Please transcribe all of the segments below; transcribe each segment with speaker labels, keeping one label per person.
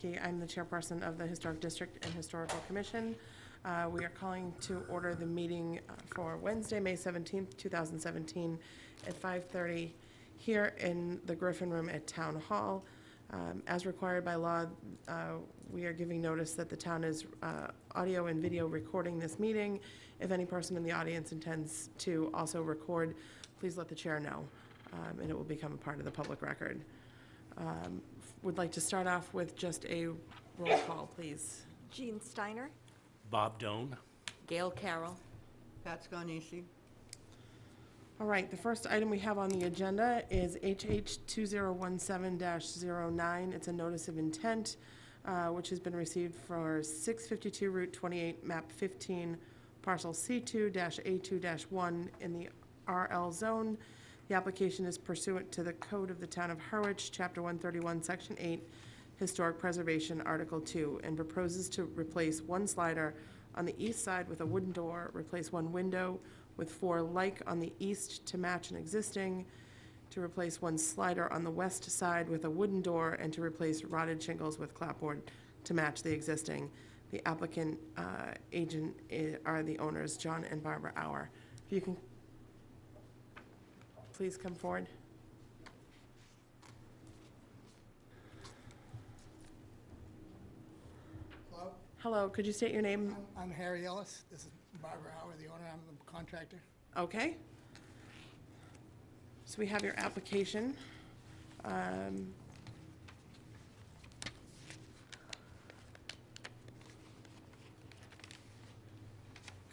Speaker 1: I'm the chairperson of the Historic District and Historical Commission. We are calling to order the meeting for Wednesday, May 17th, 2017 at 5:30 here in the Griffin Room at Town Hall. As required by law, we are giving notice that the town is audio and video recording this meeting. If any person in the audience intends to also record, please let the chair know, and it will become a part of the public record. Would like to start off with just a roll call, please.
Speaker 2: Jean Steiner.
Speaker 3: Bob Doan.
Speaker 2: Gail Carroll.
Speaker 4: Pat Scarnisi.
Speaker 1: All right, the first item we have on the agenda is HH 2017-09. It's a notice of intent, which has been received for 652 Route 28, map 15, parcel C2-A2-1 in the RL zone. The application is pursuant to the Code of the Town of Harwich, Chapter 131, Section 8, Historic Preservation, Article 2, and proposes to replace one slider on the east side with a wooden door, replace one window with 4 like on the east to match an existing, to replace one slider on the west side with a wooden door, and to replace rotted shingles with clapboard to match the existing. The applicant agent are the owners, John and Barbara Auer. If you can please come forward.
Speaker 4: Hello?
Speaker 1: Hello, could you state your name?
Speaker 4: I'm Harry Ellis. This is Barbara Howard, the owner. I'm the contractor.
Speaker 1: Okay. So we have your application.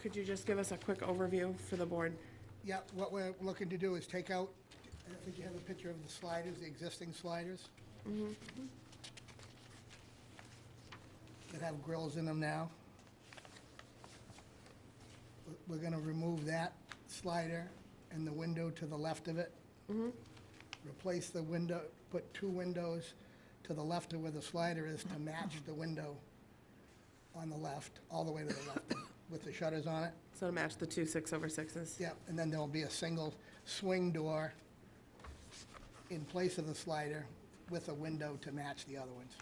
Speaker 1: Could you just give us a quick overview for the board?
Speaker 4: Yeah, what we're looking to do is take out, I think you have a picture of the sliders, the existing sliders. That have grills in them now. We're gonna remove that slider and the window to the left of it. Replace the window, put 2 windows to the left of where the slider is to match the window on the left, all the way to the left, with the shutters on it.
Speaker 1: So to match the 2 6/6s.
Speaker 4: Yeah, and then there'll be a single swing door in place of the slider with a window to match the other ones.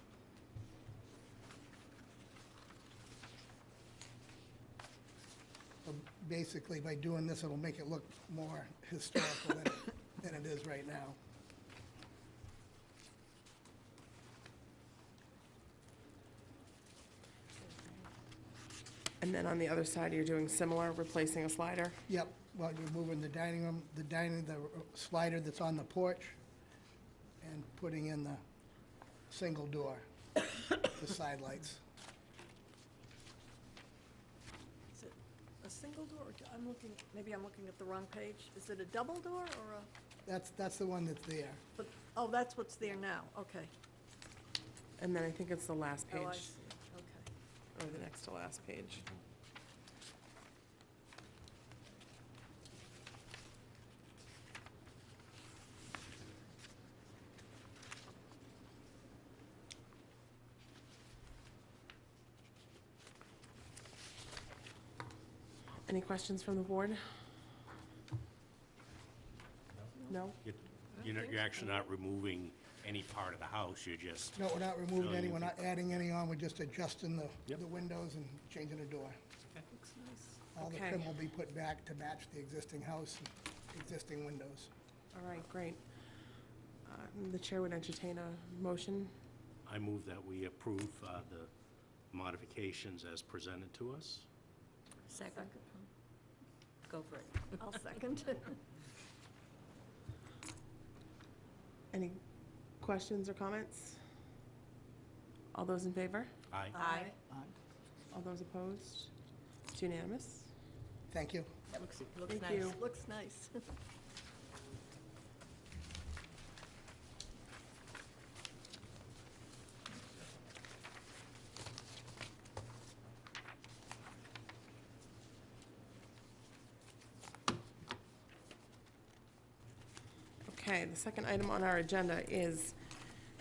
Speaker 4: So basically, by doing this, it'll make it look more historical than it is right now.
Speaker 1: And then on the other side, you're doing similar, replacing a slider?
Speaker 4: Yep, well, you're moving the dining room, the slider that's on the porch, and putting in the single door, the side lights.
Speaker 2: Is it a single door? Maybe I'm looking at the wrong page. Is it a double door or a,
Speaker 4: That's the one that's there.
Speaker 2: oh, that's what's there now, okay.
Speaker 1: And then I think it's the last page,
Speaker 2: Oh, I see, okay.
Speaker 1: or the next to last page. Any questions from the board? No?
Speaker 3: You're actually not removing any part of the house, you're just,
Speaker 4: No, we're not removing
Speaker 3: No,
Speaker 4: any,
Speaker 3: you
Speaker 4: we're not
Speaker 3: think-
Speaker 4: adding any on, we're just adjusting the
Speaker 3: Yep.
Speaker 4: windows and changing the door.
Speaker 2: Looks nice.
Speaker 4: All the
Speaker 1: Okay.
Speaker 4: trim will be put back to match the existing house and existing windows.
Speaker 1: All right, great. The chair would entertain a motion.
Speaker 3: I move that we approve the modifications as presented to us.
Speaker 2: Second. Go for it. I'll second.
Speaker 1: Any questions or comments? All those in favor?
Speaker 3: Aye.
Speaker 2: Aye.
Speaker 1: All those opposed? It's unanimous.
Speaker 4: Thank you.
Speaker 2: Looks
Speaker 1: Thank
Speaker 2: nice.
Speaker 1: you.
Speaker 2: Looks nice.
Speaker 1: Okay, the second item on our agenda is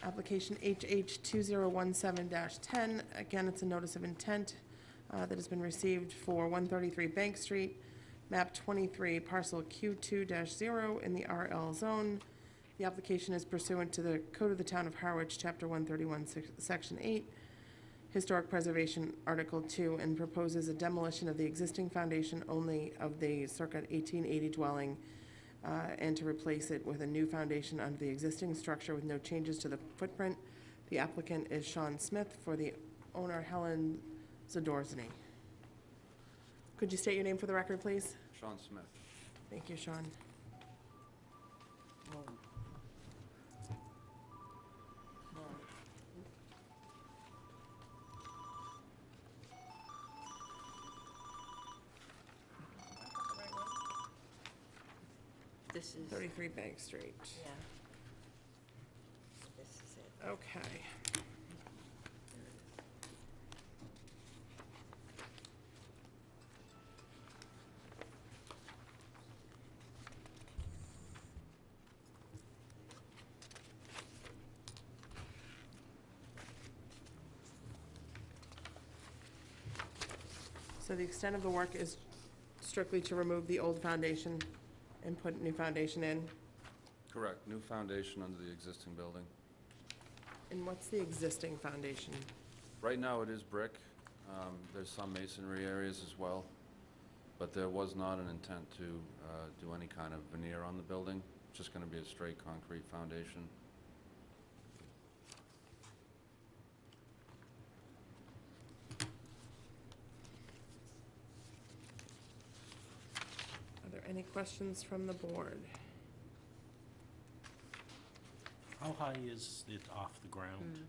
Speaker 1: application HH 2017-10. Again, it's a notice of intent that has been received for 133 Bank Street, map 23, parcel Q2-0 in the RL zone. The The application is pursuant to the Code of the Town of Harwich, Chapter 131, Section 8, Historic Preservation, Article 2, and proposes a demolition of the existing foundation only of the circa 1880 dwelling, and to replace it with a new foundation under the existing structure with no changes to the footprint. The applicant is Sean Smith, for the owner Helen Zadorzny. Could you state your name for the record, please?
Speaker 5: Sean Smith.
Speaker 1: Thank you, Sean.
Speaker 6: This is,
Speaker 1: 33 Bank Street.
Speaker 6: yeah. This is it.
Speaker 1: Okay. So the extent of the work is strictly to remove the old foundation and put new foundation in?
Speaker 5: Correct. New foundation under the existing building.
Speaker 1: And what's the existing foundation?
Speaker 5: Right now, it is brick. There's some masonry areas as well, but there was not an intent to do any kind of veneer on the building. It's just going to be a straight concrete foundation.
Speaker 1: Are there any questions from the board?
Speaker 3: How high is it off the ground?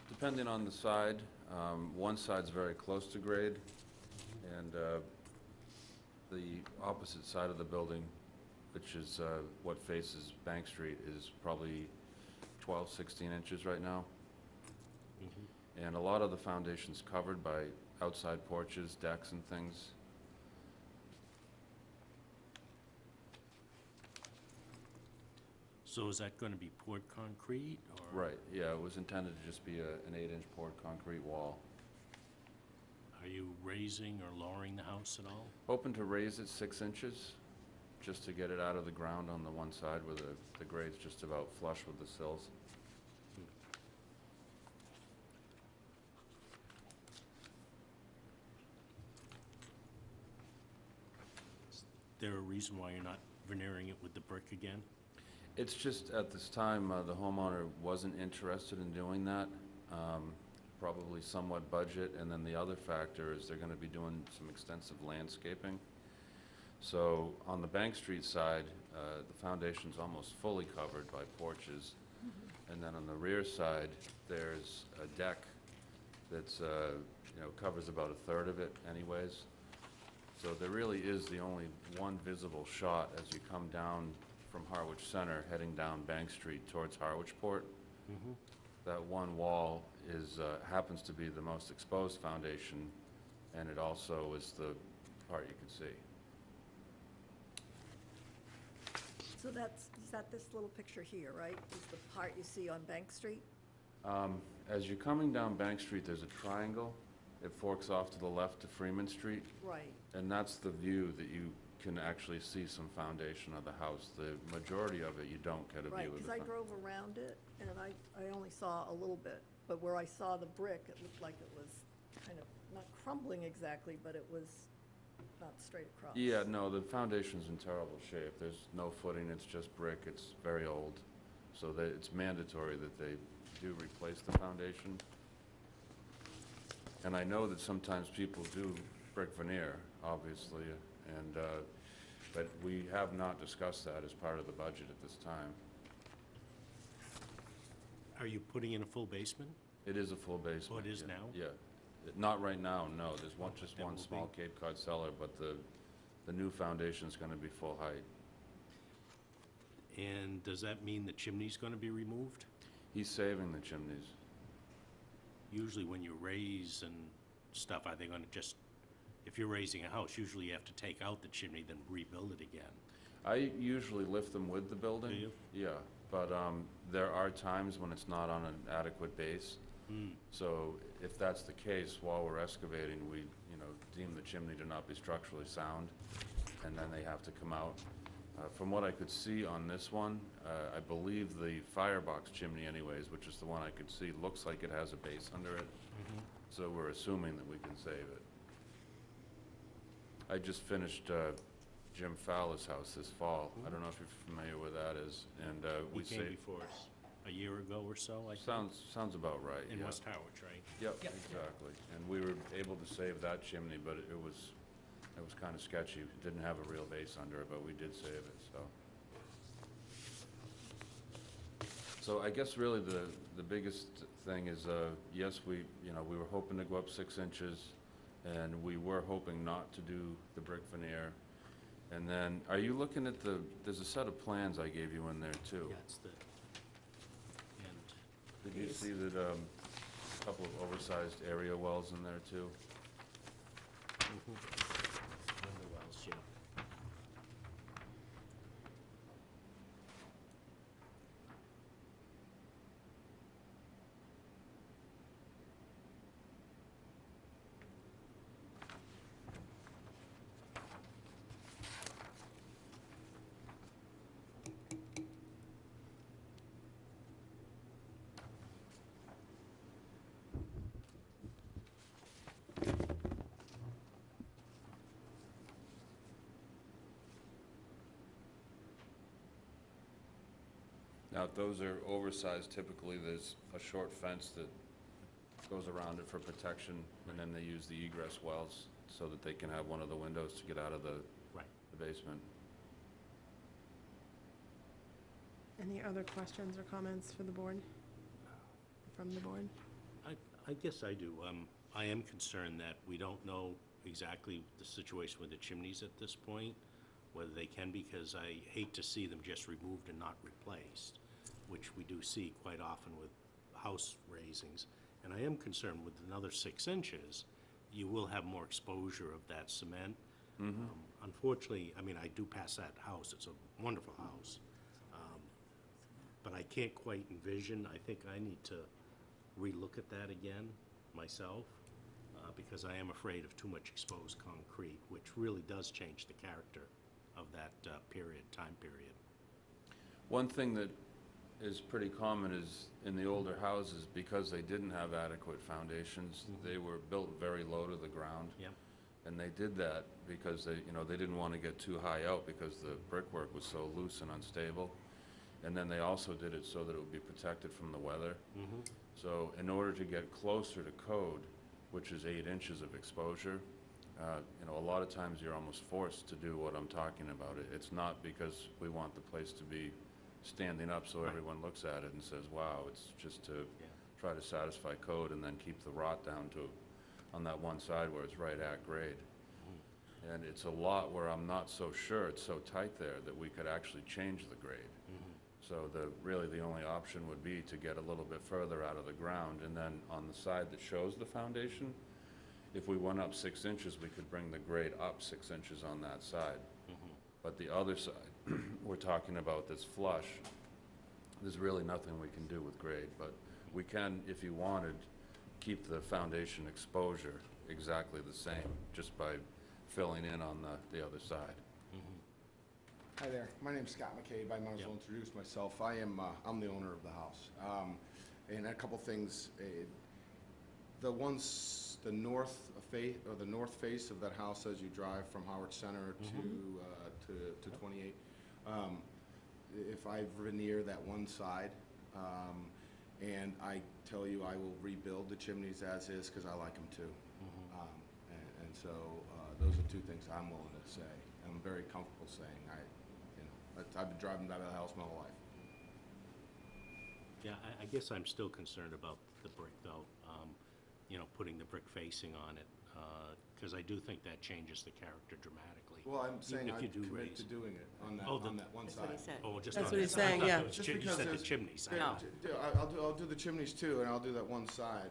Speaker 5: Depending on the side, one side's very close to grade, and the opposite side of the building, which is what faces Bank Street, is probably 12, 16 inches right now.
Speaker 3: Mhm.
Speaker 5: And a lot of the foundation's covered by outside porches, decks and things.
Speaker 3: So is that going to be poured concrete, or?
Speaker 5: Right, yeah, it was intended to just be an 8-inch poured concrete wall.
Speaker 3: Are you raising or lowering the house at all?
Speaker 5: Hoping to raise it 6 inches, just to get it out of the ground on the one side where the grade's just about flush with the sills.
Speaker 3: Is there a reason why you're not veneering it with the brick again?
Speaker 5: It's just, at this time, the homeowner wasn't interested in doing that. Probably somewhat budget, and then the other factor is they're gonna be doing some extensive landscaping. So, on the Bank Street side, the foundation's almost fully covered by porches. And then on the rear side, there's a deck that's, covers about a third of it anyways. So there really is the only one visible shot as you come down from Harwich Center, heading down Bank Street towards Harwichport.
Speaker 3: Mm-hmm.
Speaker 5: That one wall is, happens to be the most exposed foundation, and it also is the part you can see.
Speaker 2: So is that this little picture here, right? Is the part you see on Bank Street?
Speaker 5: As you're coming down Bank Street, there's a triangle. It forks off to the left to Freeman Street,
Speaker 2: Right.
Speaker 5: and that's the view that you can actually see some foundation of the house. The majority of it, you don't get a
Speaker 2: Right,
Speaker 5: view of
Speaker 2: because
Speaker 5: the
Speaker 2: I
Speaker 5: front.
Speaker 2: drove around it, and I only saw a little bit. But where I saw the brick, it looked like it was kind of, not crumbling exactly, but it was not straight across.
Speaker 5: Yeah, no, the foundation's in terrible shape. There's no footing, it's just brick, it's very old. So that it's mandatory that they do replace the foundation. And I know that sometimes people do brick veneer, obviously, and, but we have not discussed that as part of the budget at this time.
Speaker 3: Are you putting in a full basement?
Speaker 5: It is a full basement.
Speaker 3: Oh, it is
Speaker 5: yeah.
Speaker 3: now?
Speaker 5: Yeah. Not right now, no. There's just
Speaker 3: That
Speaker 5: one
Speaker 3: will
Speaker 5: small
Speaker 3: be-
Speaker 5: Cape Cod cellar, but the new foundation's gonna be full height.
Speaker 3: And does that mean the chimney's going to be removed?
Speaker 5: He's saving the chimneys.
Speaker 3: Usually when you raise and stuff, are they going to just, if you're raising a house, usually you have to take out the chimney, then rebuild it again.
Speaker 5: I usually lift them with the building.
Speaker 3: Do you?
Speaker 5: Yeah, but there are times when it's not on an adequate base. So if that's the case, while we're excavating, we, deem the chimney to not be structurally sound, and then they have to come out. From what I could see on this one, I believe the firebox chimney anyways, which is the one I could see, looks like it has a base under it. So we're assuming that we can save it. I just finished Jim Fowler's house this fall. I don't know if you're familiar with that is, and
Speaker 3: He
Speaker 5: we
Speaker 3: came
Speaker 5: saved.
Speaker 3: before us a year ago or so, I think.
Speaker 5: Sounds about right,
Speaker 3: In
Speaker 5: yeah.
Speaker 3: West Harwich, right?
Speaker 5: Yep, exactly. And we were able to save that chimney, but it was kind of sketchy. It didn't have a real base under it, but we did save it, so. So I guess really the biggest thing is, yes, we were hoping to go up 6 inches, and we were hoping not to do the brick veneer. And then, are you looking at there's a set of plans I gave you in there too?
Speaker 3: Yeah, it's the end.
Speaker 5: Did you see that, a couple of oversized area wells in there too?
Speaker 3: Window wells, yeah.
Speaker 5: Now, if those are oversized, typically there's a short fence that goes around it for protection, and then they use the egress wells so that they can have one of the windows to get out of the
Speaker 3: Right.
Speaker 5: basement.
Speaker 1: Any other questions or comments for the board? From the board?
Speaker 3: I guess I do. I am concerned that we don't know exactly the situation with the chimneys at this point, whether they can, because I hate to see them just removed and not replaced, which we do see quite often with house raisings. And I am concerned with another 6 inches, you will have more exposure of that cement. Unfortunately, I mean, I do pass that house. It's a wonderful house. But I can't quite envision. I think I need to relook at that again myself, because I am afraid of too much exposed concrete, which really does change the character of that time period.
Speaker 5: One thing that is pretty common is in the older houses, because they didn't have adequate foundations, they were built very low to the ground.
Speaker 3: Yep.
Speaker 5: And they did that because they didn't want to get too high out because the brickwork was so loose and unstable. And then they also did it so that it would be protected from the weather. So in order to get closer to code, which is 8 inches of exposure, a lot of times you're almost forced to do what I'm talking about. It's not because we want the place to be standing up so everyone looks at it and says, wow, it's just to try to satisfy code and then keep the rot down to on that one side where it's right at grade. And it's a lot where I'm not so sure, it's so tight there that we could actually change the grade. So really the only option would be to get a little bit further out of the ground, and then on the side that shows the foundation, if we went up 6 inches, we could bring the grade up 6 inches on that side. But the other side, we're talking about that's flush, there's really nothing we can do with grade, but we can, if you wanted, keep the foundation exposure exactly the same, just by filling in on the other side.
Speaker 7: Hi there, my name's Scott McCabe. I might as well introduce myself. I'm the owner of the house. And a couple things, the north face of that house as you drive from Harwich Center to 28, if I veneer that one side, and I tell you I will rebuild the chimneys as is because I like them too. And so those are two things I'm willing to say. I'm very comfortable saying. I've been driving by the house my whole life.
Speaker 3: Yeah, I guess I'm still concerned about the brick, though, putting the brick facing on it, because I do think that changes the character dramatically.
Speaker 7: Well, I'm saying
Speaker 3: Even if
Speaker 7: I
Speaker 3: you do
Speaker 7: commit
Speaker 3: raise
Speaker 7: to
Speaker 3: it.
Speaker 7: doing it on that one
Speaker 6: That's
Speaker 7: side.
Speaker 6: what he said.
Speaker 3: Oh, just
Speaker 1: That's
Speaker 3: on
Speaker 1: what he's
Speaker 3: that side.
Speaker 1: saying,
Speaker 3: I thought
Speaker 1: yeah.
Speaker 3: it was
Speaker 7: Just
Speaker 3: you
Speaker 7: because
Speaker 3: said the
Speaker 7: there's-
Speaker 3: chimneys.
Speaker 6: No.
Speaker 7: I'll do the chimneys too, and I'll do that one side,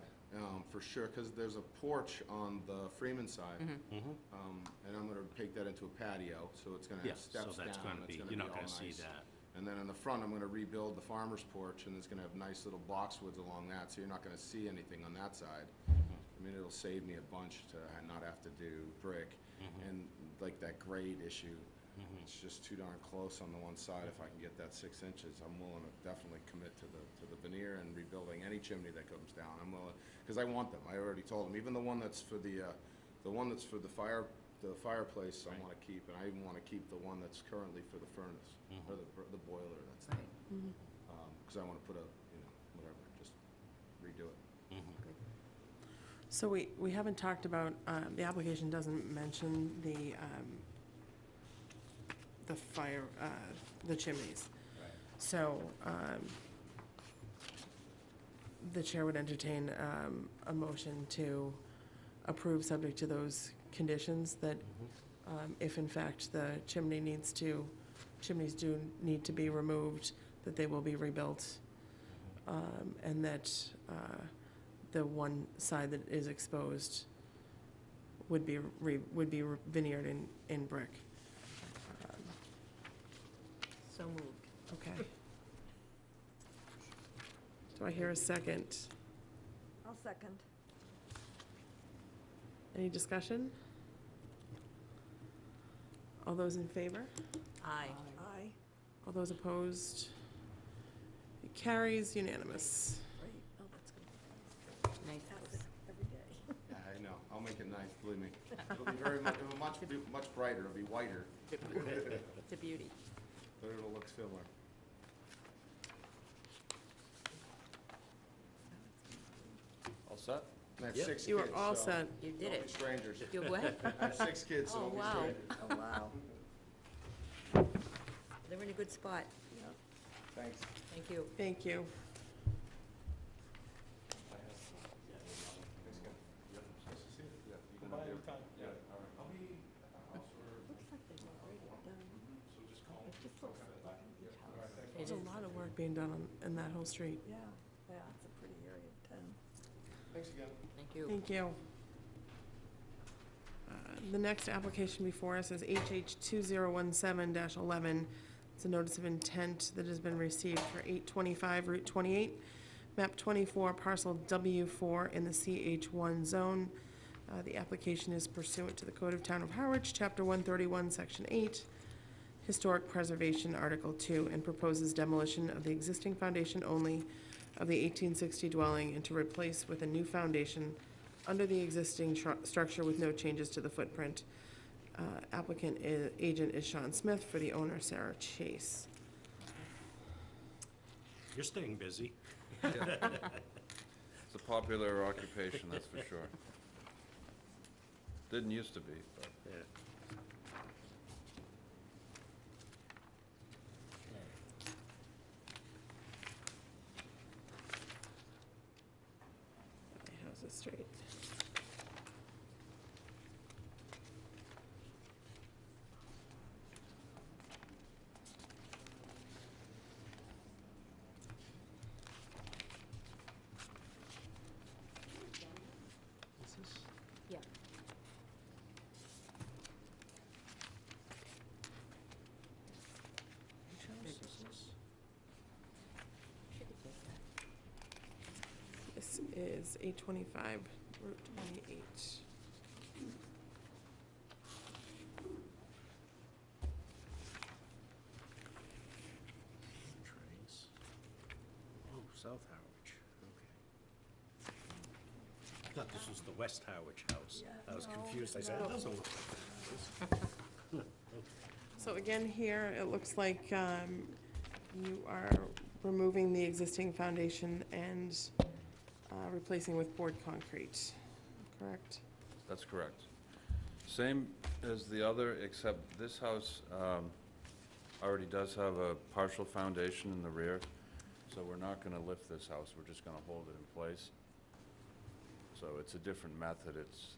Speaker 7: for sure, because there's a porch on the Freeman side. And I'm gonna take that into a patio, so it's gonna
Speaker 3: Yeah,
Speaker 7: have
Speaker 3: so
Speaker 7: steps down.
Speaker 3: that's gonna
Speaker 7: It's
Speaker 3: be,
Speaker 7: gonna
Speaker 3: you're not
Speaker 7: all
Speaker 3: gonna see
Speaker 7: nice.
Speaker 3: that.
Speaker 7: And then in the front, I'm gonna rebuild the farmer's porch, and it's gonna have nice little boxwoods along that, so you're not gonna see anything on that side. I mean, it'll save me a bunch to not have to do brick. And like that grade issue, It's just too darn close on the one side. If I can get that 6 inches, I'm willing to definitely commit to the veneer and rebuilding any chimney that comes down. I'm willing, because I want them. I already told them, even the one that's for the fireplace, I want to keep, and I even want to keep the one that's currently for the furnace, or the boiler that's there. Because I want to put a, whatever, just redo it.
Speaker 1: So we haven't talked about, the application doesn't mention the fire, the chimneys.
Speaker 7: Right.
Speaker 1: So, the chair would entertain, a motion to approve subject to those conditions that, if in fact the chimneys do need to be removed, that they will be rebuilt, and that, the one side that is exposed would be veneered in brick.
Speaker 6: So moved.
Speaker 1: Okay. Do I hear a second?
Speaker 2: I'll second.
Speaker 1: Any discussion? All those in favor?
Speaker 6: Aye.
Speaker 2: Aye.
Speaker 1: All those opposed? It carries unanimous.
Speaker 2: Great. Oh, that's good.
Speaker 6: Nice
Speaker 2: Have
Speaker 6: house.
Speaker 2: it every day.
Speaker 7: Yeah, I know. I'll make it nice, believe me. It'll be much brighter. It'll be whiter,
Speaker 6: It's a beauty.
Speaker 7: but it'll look similar.
Speaker 5: All set?
Speaker 7: I have
Speaker 3: Yep.
Speaker 7: 6 kids,
Speaker 1: You are all
Speaker 7: so
Speaker 1: set.
Speaker 6: You did
Speaker 7: don't be
Speaker 6: it.
Speaker 7: strangers.
Speaker 6: You're what?
Speaker 7: I have 6 kids, so
Speaker 6: Oh,
Speaker 7: don't be
Speaker 6: wow.
Speaker 7: strangers.
Speaker 2: Oh, wow.
Speaker 6: They're in a good spot.
Speaker 2: Yep.
Speaker 7: Thanks.
Speaker 6: Thank you.
Speaker 1: Thank you.
Speaker 6: It
Speaker 1: There's a
Speaker 6: is.
Speaker 1: lot of work being done in that whole street.
Speaker 2: Yeah, yeah, it's a pretty area of town.
Speaker 7: Thanks again.
Speaker 6: Thank you.
Speaker 1: Thank you. The next application before us is HH 2017-11. It's a notice of intent that has been received for 825 Route 28, map 24, parcel W4 in the CH1 zone. The application is pursuant to the Code of Town of Harwich, Chapter 131, Section 8, Historic Preservation, Article 2, and proposes demolition of the existing foundation only of the 1860 dwelling and to replace with a new foundation under the existing structure with no changes to the footprint. Agent is Sean Smith, for the owner Sarah Chase.
Speaker 3: You're staying busy.
Speaker 5: It's a popular occupation, that's for sure. Didn't used to be, but.
Speaker 3: Yeah.
Speaker 1: My house is straight.
Speaker 3: Is this,
Speaker 6: Yeah.
Speaker 3: which house is this?
Speaker 6: Should have guessed that.
Speaker 1: This is 825 Route 28.
Speaker 3: Trace. Oh, South Harwich, okay. I thought this was the West Harwich house.
Speaker 2: Yeah,
Speaker 3: I was
Speaker 2: no,
Speaker 3: confused. I said,
Speaker 2: no.
Speaker 3: it doesn't look like this.
Speaker 1: So again, here, it looks like you are removing the existing foundation and replacing with poured concrete, correct?
Speaker 5: That's correct. Same as the other, except this house already does have a partial foundation in the rear, so we're not going to lift this house, we're just going to hold it in place. So it's a different method. It's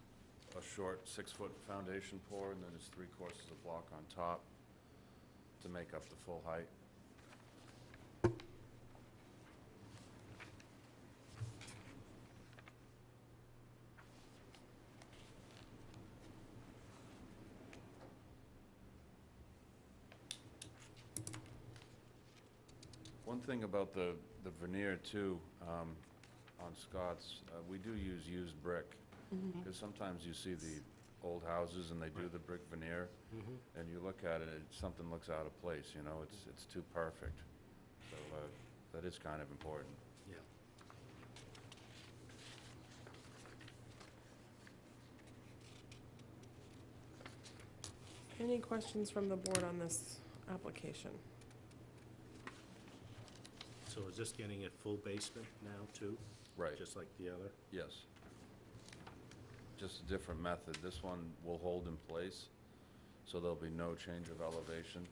Speaker 5: a short 6-foot foundation pour, and then it's 3 courses of block on top to make up the full height. One thing about the veneer too, on Scott's, we do use used brick, because sometimes you see the old houses and they do the brick veneer, and you look at it, something looks out of place, you know, it's too perfect. So, that is kind of important.
Speaker 3: Yeah.
Speaker 1: Any questions from the board on this application?
Speaker 3: So is this getting a full basement now, too?
Speaker 5: Right.
Speaker 3: Just like the other?
Speaker 5: Yes. Just a different method. This one will hold in place, so there'll be no change of elevation.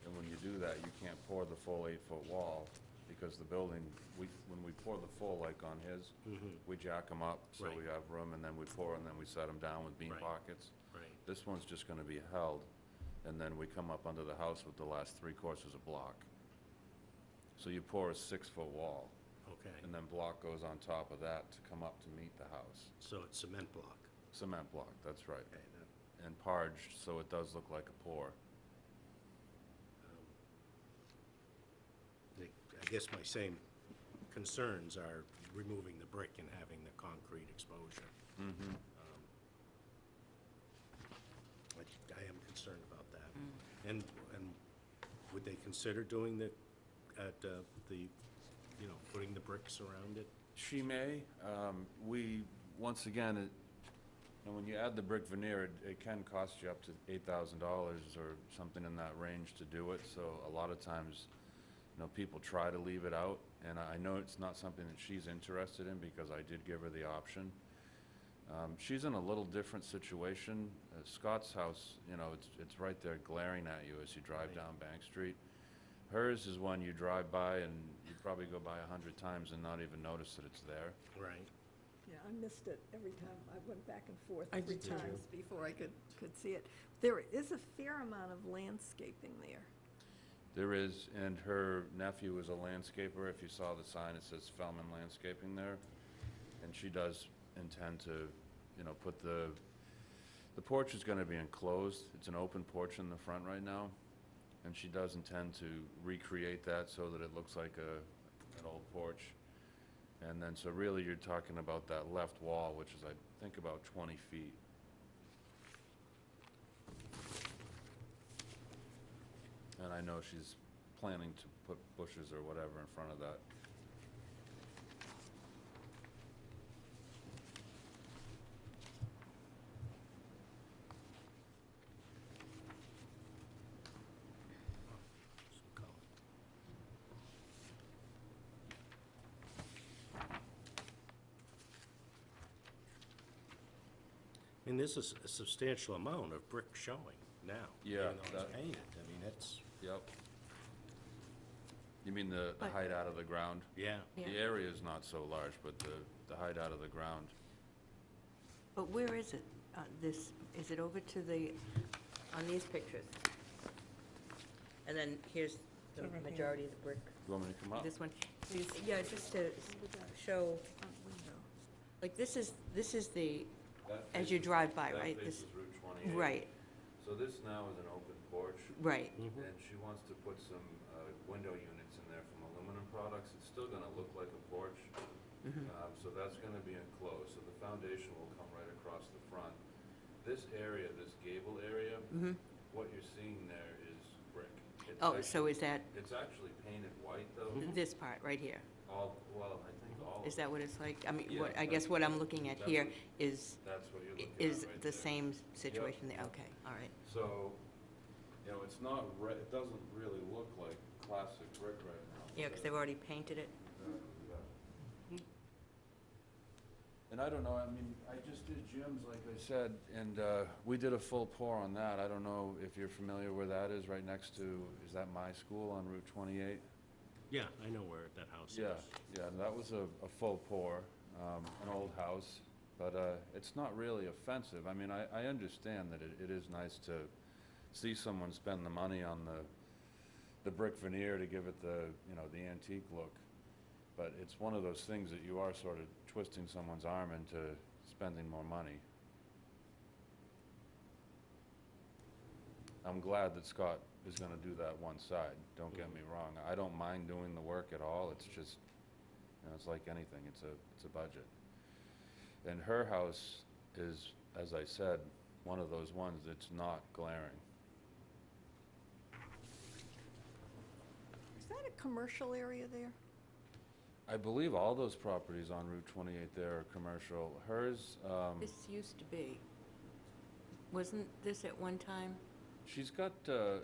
Speaker 5: And when you do that, you can't pour the full 8-foot wall, because the building, when we pour the full, like on his, we jack them up, so we
Speaker 3: Right.
Speaker 5: have room, and then we pour, and then we set them down with beam
Speaker 3: Right.
Speaker 5: pockets.
Speaker 3: Right.
Speaker 5: This one's just gonna be held, and then we come up under the house with the last 3 courses of block. So you pour a 6-foot wall,
Speaker 3: Okay.
Speaker 5: and then block goes on top of that to come up to meet the house.
Speaker 3: So it's cement block?
Speaker 5: Cement block, that's right.
Speaker 3: Okay.
Speaker 5: And parged, so it does look like a pour.
Speaker 3: I guess my same concerns are removing the brick and having the concrete exposure. I am concerned about that. And would they consider doing putting the bricks around it?
Speaker 5: She may. Once again, when you add the brick veneer, it can cost you up to $8,000 or something in that range to do it. So a lot of times, people try to leave it out, and I know it's not something that she's interested in because I did give her the option. She's in a little different situation. Scott's house, it's right there glaring at you as you drive down Bank Street. Hers is one you drive by and you probably go by 100 times and not even notice that it's there.
Speaker 3: Right.
Speaker 2: Yeah, I missed it every time. I went back and forth
Speaker 1: I
Speaker 2: 3
Speaker 1: did too.
Speaker 2: times before I could see it. There is a fair amount of landscaping there.
Speaker 5: There is, and her nephew is a landscaper. If you saw the sign, it says Fellman Landscaping there. And she does intend to, put the porch is gonna be enclosed. It's an open porch in the front right now. And she does intend to recreate that so that it looks like an old porch. And then, so really you're talking about that left wall, which is, I think, about 20 feet. And I know she's planning to put bushes or whatever in front of that.
Speaker 3: Some color. I mean, there's a substantial amount of brick showing now.
Speaker 5: Yeah,
Speaker 3: Even though it's
Speaker 5: that-
Speaker 3: painted, I mean, it's,
Speaker 5: Yep. You mean the
Speaker 6: But-
Speaker 5: height out of the ground?
Speaker 3: yeah.
Speaker 6: Yeah.
Speaker 5: The area is not so large, but the height out of the ground.
Speaker 6: But where is it? Is it over to on these pictures? And then here's the
Speaker 1: Over here.
Speaker 6: majority of the brick.
Speaker 5: You want me to come up?
Speaker 6: This one, yeah, just to show,
Speaker 2: Front window.
Speaker 6: like, this is the,
Speaker 5: That
Speaker 6: as you
Speaker 5: faces-
Speaker 6: drive by,
Speaker 5: that
Speaker 6: right?
Speaker 5: faces
Speaker 6: This,
Speaker 5: Route 28.
Speaker 6: right,
Speaker 5: So this now is an open porch,
Speaker 6: right.
Speaker 5: and she wants to put some window units in there from aluminum products. It's still gonna look like a porch, so that's gonna be enclosed. So the foundation will come right across the front. This area, this gable area, what you're seeing there is brick. It's
Speaker 6: Oh,
Speaker 5: actually-
Speaker 6: so is that
Speaker 5: It's actually painted white, though.
Speaker 6: this part right here?
Speaker 5: Well, I think all of
Speaker 6: Is that what it's like? I mean,
Speaker 5: Yeah,
Speaker 6: I guess what I'm looking at
Speaker 5: that's
Speaker 6: here
Speaker 5: what-
Speaker 6: is,
Speaker 5: That's what you're looking at
Speaker 6: is
Speaker 5: right
Speaker 6: the
Speaker 5: there.
Speaker 6: same situation there? Okay, all right.
Speaker 5: So, it's not, it doesn't really look like classic brick right now.
Speaker 6: Yeah, because they've already painted it.
Speaker 5: And I don't know, I mean, I just did Jim's, like I said, and we did a full pour on that. I don't know if you're familiar where that is, right next to, is that my school on Route 28?
Speaker 3: Yeah, I know where that house is.
Speaker 5: Yeah, and that was a full pour, an old house, but it's not really offensive. I mean, I understand that it is nice to see someone spend the money on the brick veneer to give it the antique look. But it's one of those things that you are sort of twisting someone's arm into spending more money. I'm glad that Scott is gonna do that one side, don't get me wrong. I don't mind doing the work at all, it's just, it's like anything, it's a budget. And her house is, as I said, one of those ones that's not glaring.
Speaker 2: Is that a commercial area there?
Speaker 5: I believe all those properties on Route 28 there are commercial. Hers,
Speaker 6: This used to be. Wasn't this at one time?
Speaker 5: she's got a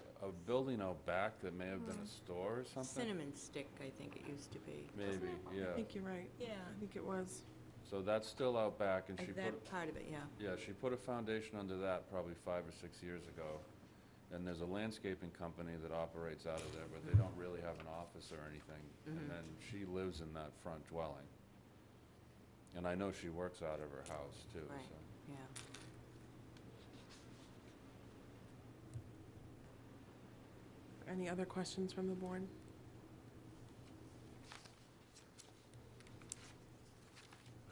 Speaker 5: building out back that may have been a store or something.
Speaker 6: Cinnamon Stick, I think it used to be.
Speaker 5: Maybe,
Speaker 1: I
Speaker 5: yeah.
Speaker 1: think you're right.
Speaker 6: Yeah.
Speaker 1: I think it was.
Speaker 5: So that's still out back, and she put,
Speaker 6: That part of it, yeah.
Speaker 5: yeah, she put a foundation under that probably 5 or 6 years ago. And there's a landscaping company that operates out of there, but they don't really have an office or anything. And then she lives in that front dwelling. And I know she works out of her house too,
Speaker 6: Right.
Speaker 5: so.
Speaker 6: Yeah.
Speaker 1: Any other questions from the board?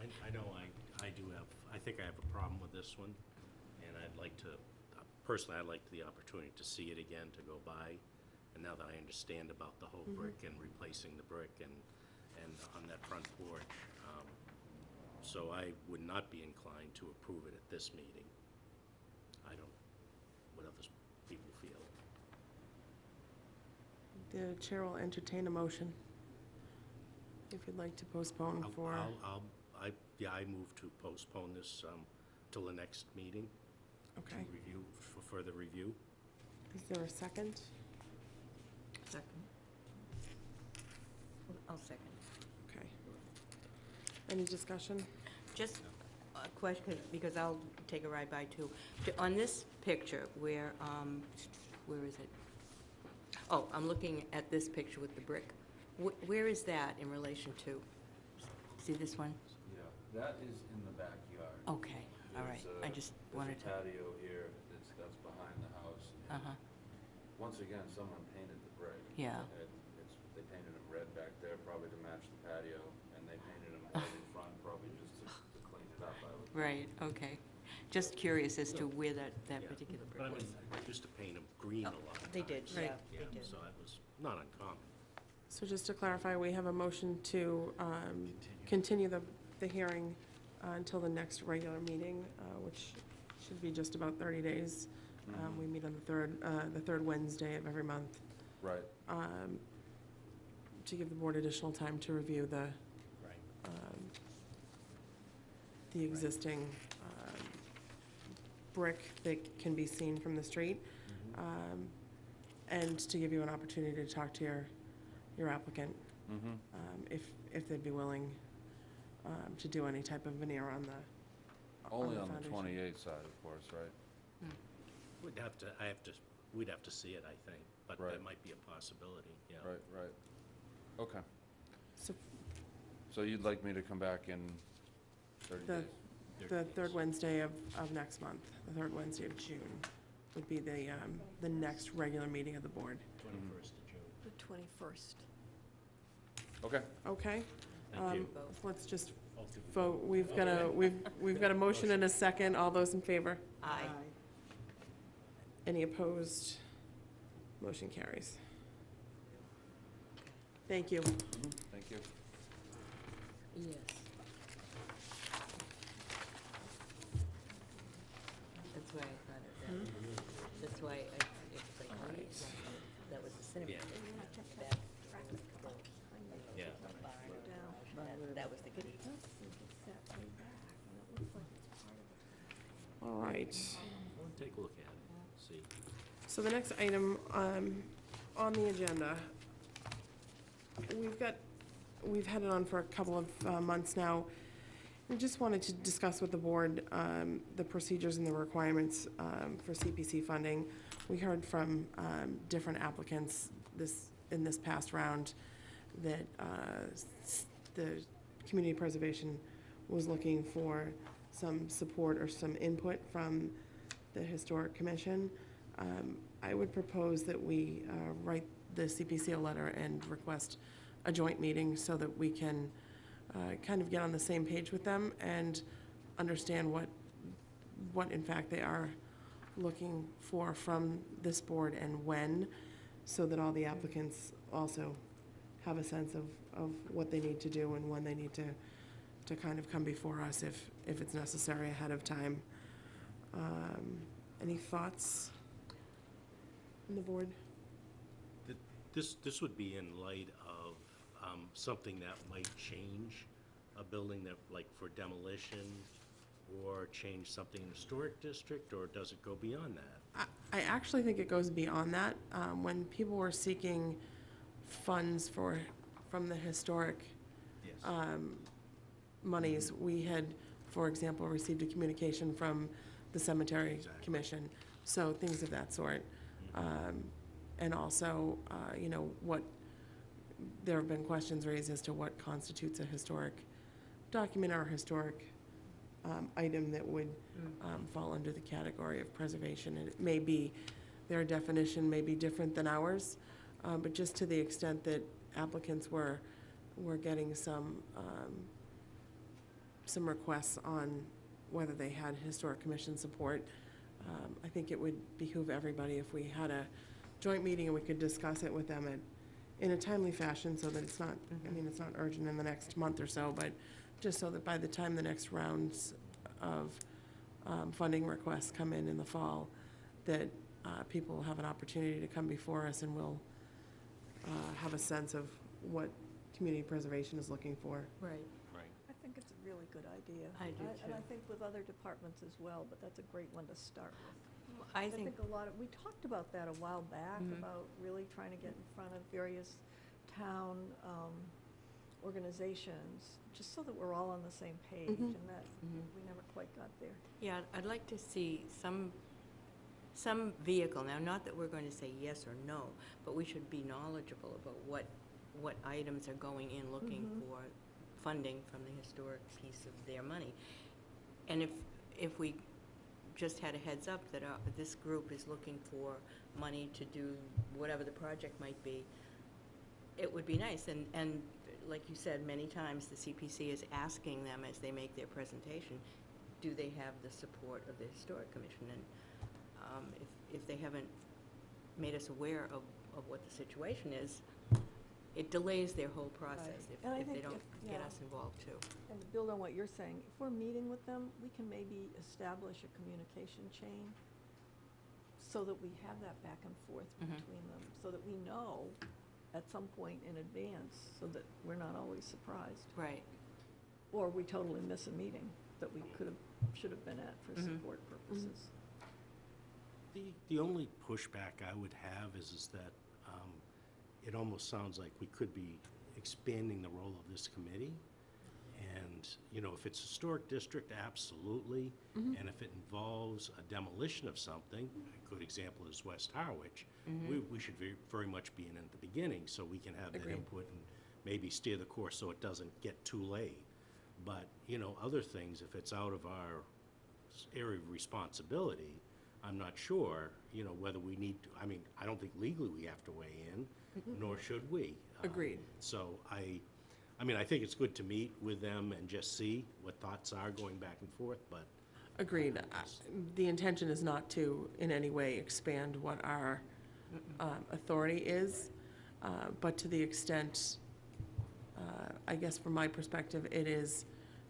Speaker 3: I know I do have, I think I have a problem with this one, and I'd like to, personally, I'd like the opportunity to see it again, to go by, and now that I understand about the whole brick and replacing the brick and on that front porch, so I would not be inclined to approve it at this meeting. I don't, what other people feel.
Speaker 1: The chair will entertain a motion. If you'd like to postpone for,
Speaker 3: I move to postpone this till the next meeting.
Speaker 1: okay.
Speaker 3: To review, for further review.
Speaker 1: Is there a second?
Speaker 6: Second. I'll second.
Speaker 1: Okay. Any discussion?
Speaker 6: Just a question, because I'll take a ride by too. On this picture, where is it? Oh, I'm looking at this picture with the brick. Where is that in relation to? See this one?
Speaker 5: Yeah, that is in the backyard.
Speaker 6: Okay, all right. I just wanted to,
Speaker 5: There's a patio here that's behind the house. and
Speaker 6: uh-huh,
Speaker 5: Once again, someone painted the brick.
Speaker 6: Yeah.
Speaker 5: They painted them red back there, probably to match the patio, and they painted them white in front, probably just to clean it up, I would think.
Speaker 6: right, okay. Just curious as to where that
Speaker 3: Yeah.
Speaker 6: particular
Speaker 3: But I
Speaker 6: brick was.
Speaker 3: mean, they used to paint them green a lot of
Speaker 6: They did,
Speaker 3: times.
Speaker 6: yeah,
Speaker 3: Yeah,
Speaker 6: they did.
Speaker 3: so that was not uncommon.
Speaker 1: So just to clarify, we have a motion to continue the hearing until the next regular meeting, which should be just about 30 days. We meet on the third Wednesday of every month,
Speaker 5: Right,
Speaker 1: to give the board additional time to review the
Speaker 3: Right.
Speaker 1: the existing brick that can be seen from the street, and to give you an opportunity to talk to your applicant, if they'd be willing to do any type of veneer on the
Speaker 5: only on the
Speaker 1: foundation.
Speaker 5: 28 side, of course, right?
Speaker 3: We'd have to see it, I think, but
Speaker 5: Right.
Speaker 3: that might be a possibility, yeah.
Speaker 5: Right. Okay.
Speaker 1: So
Speaker 5: So you'd like me to come back in 30
Speaker 1: The-
Speaker 5: days?
Speaker 1: the third Wednesday of next month, the third Wednesday of June, would be the next regular meeting of the board.
Speaker 3: 21st of June.
Speaker 2: The 21st.
Speaker 5: Okay.
Speaker 1: Okay?
Speaker 3: Thank you.
Speaker 1: Let's just
Speaker 3: All two.
Speaker 1: vote. We've got a motion and a second. All those in favor?
Speaker 6: Aye.
Speaker 1: Any opposed? Motion carries. Thank you.
Speaker 5: Thank you.
Speaker 6: Yes. That's why I thought of that. That's why it's like,
Speaker 1: All right.
Speaker 6: that was the cinema.
Speaker 3: Yeah.
Speaker 6: That-
Speaker 3: Yeah.
Speaker 6: That was the key.
Speaker 1: All right.
Speaker 3: Take a look at it, see.
Speaker 1: So the next item on the agenda, we've had it on for a couple of months now. We just wanted to discuss with the board the procedures and the requirements for CPC funding. We heard from different applicants in this past round that the community preservation was looking for some support or some input from the Historic Commission. I would propose that we write the CPC a letter and request a joint meeting so that we can kind of get on the same page with them and understand what in fact they are looking for from this board and when, so that all the applicants also have a sense of what they need to do and when they need to kind of come before us if it's necessary ahead of time. Any thoughts on the board?
Speaker 3: This would be in light of something that might change a building that, like for demolition, or change something in the historic district, or does it go beyond that?
Speaker 1: I actually think it goes beyond that. When people were seeking funds from the historic
Speaker 3: Yes.
Speaker 1: monies, we had, for example, received a communication from the cemetery
Speaker 3: Exactly.
Speaker 1: commission, so things of that sort. And also, there have been questions raised as to what constitutes a historic document or historic item that would fall under the category of preservation. And it may be, their definition may be different than ours, but just to the extent that applicants were getting some requests on whether they had historic commission support, I think it would behoove everybody if we had a joint meeting and we could discuss it with them in a timely fashion, so that it's not, it's not urgent in the next month or so, but just so that by the time the next rounds of funding requests come in the fall, that people will have an opportunity to come before us, and we'll have a sense of what community preservation is looking for.
Speaker 6: Right.
Speaker 3: Right.
Speaker 2: I think it's a really good idea.
Speaker 6: I do
Speaker 2: And I
Speaker 6: too.
Speaker 2: think with other departments as well, but that's a great one to start with.
Speaker 6: I
Speaker 2: I
Speaker 6: think,
Speaker 2: think a lot of, we talked about that a while back, about really trying to get in front of various town organizations, just so that we're all on the same page, and that we never quite got there.
Speaker 6: yeah, I'd like to see some vehicle, now, not that we're going to say yes or no, but we should be knowledgeable about what items are going in looking for funding from the historic piece of their money. And if we just had a heads up that this group is looking for money to do whatever the project might be, it would be nice. And like you said, many times the CPC is asking them as they make their presentation, do they have the support of the Historic Commission? And if they haven't made us aware of what the situation is, it delays their whole process
Speaker 2: Right. And I
Speaker 6: if they
Speaker 2: think
Speaker 6: don't get
Speaker 2: yeah.
Speaker 6: us involved too.
Speaker 2: And to build on what you're saying, if we're meeting with them, we can maybe establish a communication chain so that we have that back and forth between them, so that we know at some point in advance, so that we're not always surprised.
Speaker 6: Right.
Speaker 2: Or we totally miss a meeting that we should have been at for support purposes.
Speaker 3: The only pushback I would have is that it almost sounds like we could be expanding the role of this committee. And, if it's historic district, absolutely. And if it involves a demolition of something, a good example is West Harwich, we should very much be in at the beginning, so we can have that
Speaker 1: Agreed.
Speaker 3: input and maybe steer the course so it doesn't get too late. But, other things, if it's out of our area of responsibility, I'm not sure, whether we need to, I don't think legally we have to weigh in, nor should we.
Speaker 1: Agreed.
Speaker 3: So I think it's good to meet with them and just see what thoughts are going back and forth, but
Speaker 1: Agreed. The intention is not to in any way expand what our authority is, but to the extent, I guess from my perspective, it is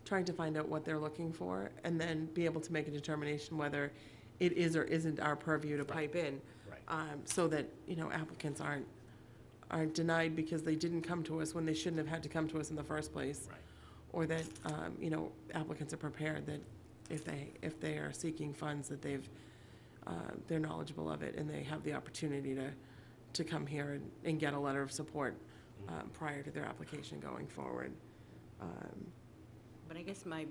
Speaker 1: trying to find out what they're looking for and then be able to make a determination whether it is or isn't our purview to pipe in.
Speaker 3: Right.
Speaker 1: So that, applicants aren't denied because they didn't come to us when they shouldn't have had to come to us in the first place.
Speaker 3: Right.
Speaker 1: Or that, applicants are prepared that if they are seeking funds, that they're knowledgeable of it and they have the opportunity to come here and get a letter of support prior to their application going forward.
Speaker 6: But I guess my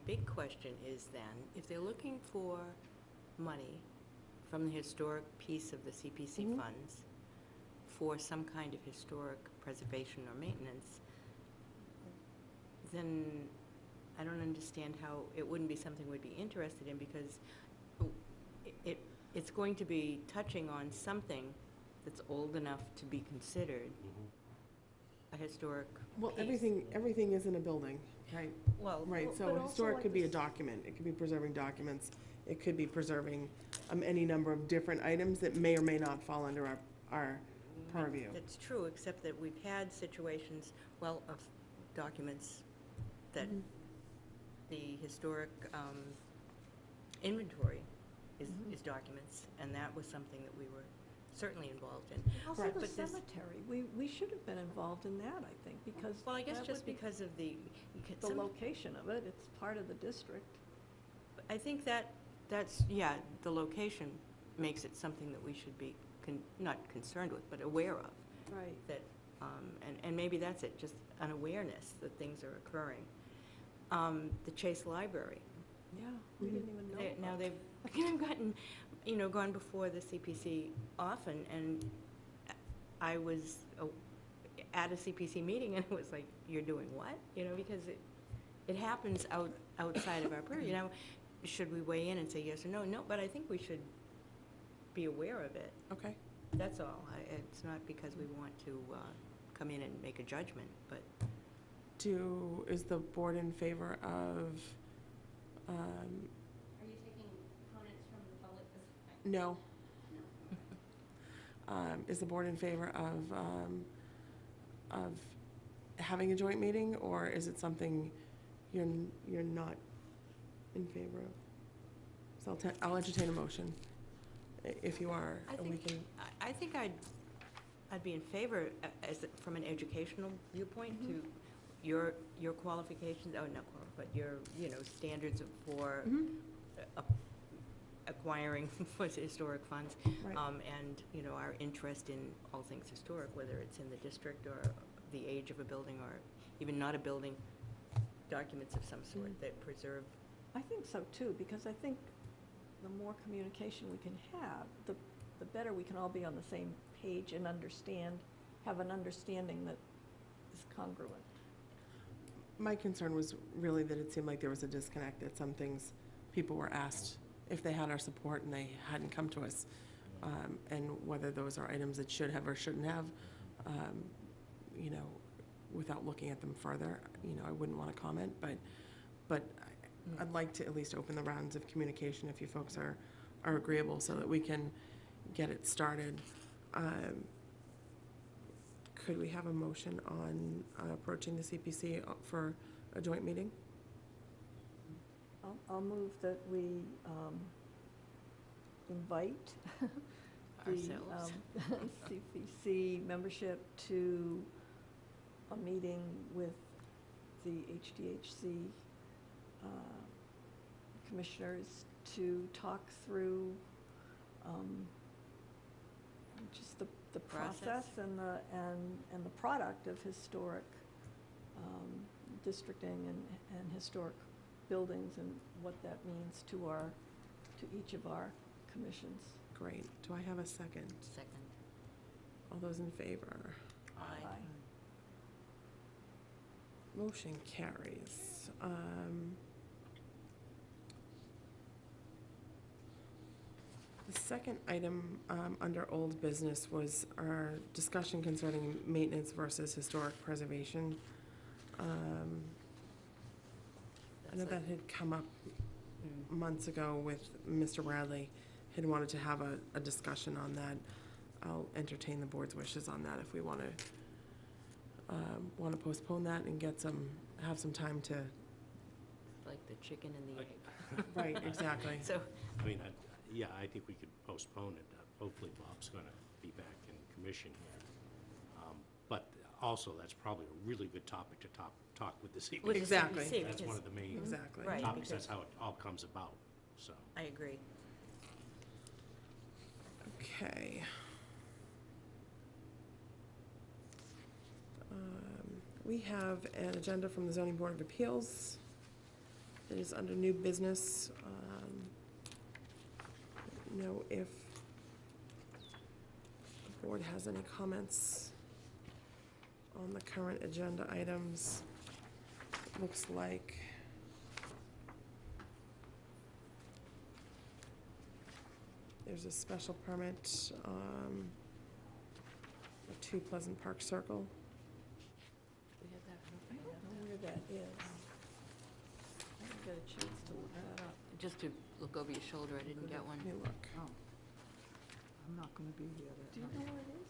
Speaker 6: big question is then, if they're looking for money from the historic piece of the CPC funds for some kind of historic preservation or maintenance, then I don't understand how it wouldn't be something we'd be interested in, because it's going to be touching on something that's old enough to be considered a historic
Speaker 1: Well,
Speaker 6: piece.
Speaker 1: everything isn't a building, right?
Speaker 6: Well,
Speaker 1: Right,
Speaker 2: But
Speaker 1: so
Speaker 2: also
Speaker 1: historic
Speaker 2: like
Speaker 1: could be a
Speaker 2: this-
Speaker 1: document, it could be preserving documents, it could be preserving any number of different items that may or may not fall under our purview.
Speaker 6: That's true, except that we've had situations, of documents that the historic inventory is documents, and that was something that we were certainly involved in.
Speaker 2: Also
Speaker 1: Right.
Speaker 2: the
Speaker 6: But this-
Speaker 2: cemetery, we should have been involved in that, I think, because
Speaker 6: Well, I guess
Speaker 2: that
Speaker 6: just
Speaker 2: would be
Speaker 6: because of the,
Speaker 2: the location of it, it's part of the district.
Speaker 6: I think that's, yeah, the location makes it something that we should be, not concerned with, but aware of.
Speaker 2: Right.
Speaker 6: That, and maybe that's it, just an awareness that things are occurring. The Chase Library,
Speaker 2: Yeah, we didn't even know
Speaker 6: now
Speaker 2: about
Speaker 6: they've gotten, gone before the CPC often, and I was at a CPC meeting, and it was like, you're doing what? Because it happens outside of our purview. Should we weigh in and say yes or no? No, but I think we should be aware of it.
Speaker 1: Okay.
Speaker 6: That's all. It's not because we want to come in and make a judgment, but
Speaker 1: Is the board in favor of,
Speaker 8: Are you taking comments from the public this time?
Speaker 1: no? Is the board in favor of having a joint meeting, or is it something you're not in favor of? So I'll entertain a motion, if you are, and we can,
Speaker 6: I think I'd be in favor, from an educational viewpoint, to your qualifications, not but your, standards for acquiring historic funds.
Speaker 1: Right.
Speaker 6: And, our interest in all things historic, whether it's in the district or the age of a building or even not a building, documents of some sort that preserve.
Speaker 2: I think so too, because I think the more communication we can have, the better we can all be on the same page and have an understanding that is congruent.
Speaker 1: my concern was really that it seemed like there was a disconnect, that some things, people were asked if they had our support and they hadn't come to us, and whether those are items that should have or shouldn't have, without looking at them further, I wouldn't want to comment, but I'd like to at least open the rounds of communication if you folks are agreeable, so that we can get it started. Could we have a motion on approaching the CPC for a joint meeting?
Speaker 2: I'll move that we invite the
Speaker 6: Ourselves.
Speaker 2: CPC membership to a meeting with the HDHC commissioners to talk through just the process and the product of historic districting and historic buildings and what that means to each of our commissions.
Speaker 1: Great. Do I have a second?
Speaker 6: Second.
Speaker 1: All those in favor?
Speaker 2: Aye.
Speaker 1: Motion carries. The second item under old business was our discussion concerning maintenance versus historic preservation. I know that had come up months ago with Mr. Bradley. Had wanted to have a discussion on that. I'll entertain the board's wishes on that if we want to postpone that and have some time to.
Speaker 6: Like the chicken and the egg.
Speaker 1: Right, exactly.
Speaker 6: So,
Speaker 3: I mean, I think we could postpone it. Hopefully Bob's going to be back in commission here. But also, that's probably a really good topic to talk with the CPC.
Speaker 6: with the
Speaker 1: Exactly.
Speaker 6: CPC,
Speaker 3: That's one
Speaker 6: because
Speaker 3: of the main
Speaker 1: Exactly.
Speaker 6: Right.
Speaker 3: topics.
Speaker 6: because-
Speaker 3: That's how it all comes about, so.
Speaker 6: I agree.
Speaker 1: Okay. We have an agenda from the Zoning Board of Appeals. It is under new business. Know if the board has any comments on the current agenda items. It looks like there's a special permit for 2 Pleasant Park Circle.
Speaker 6: We have that.
Speaker 2: I don't know where that is. I didn't get a chance to look that up.
Speaker 6: Just to look over your shoulder, I didn't get one.
Speaker 1: Let me look.
Speaker 9: I'm not gonna be here that
Speaker 2: Do you know where it is?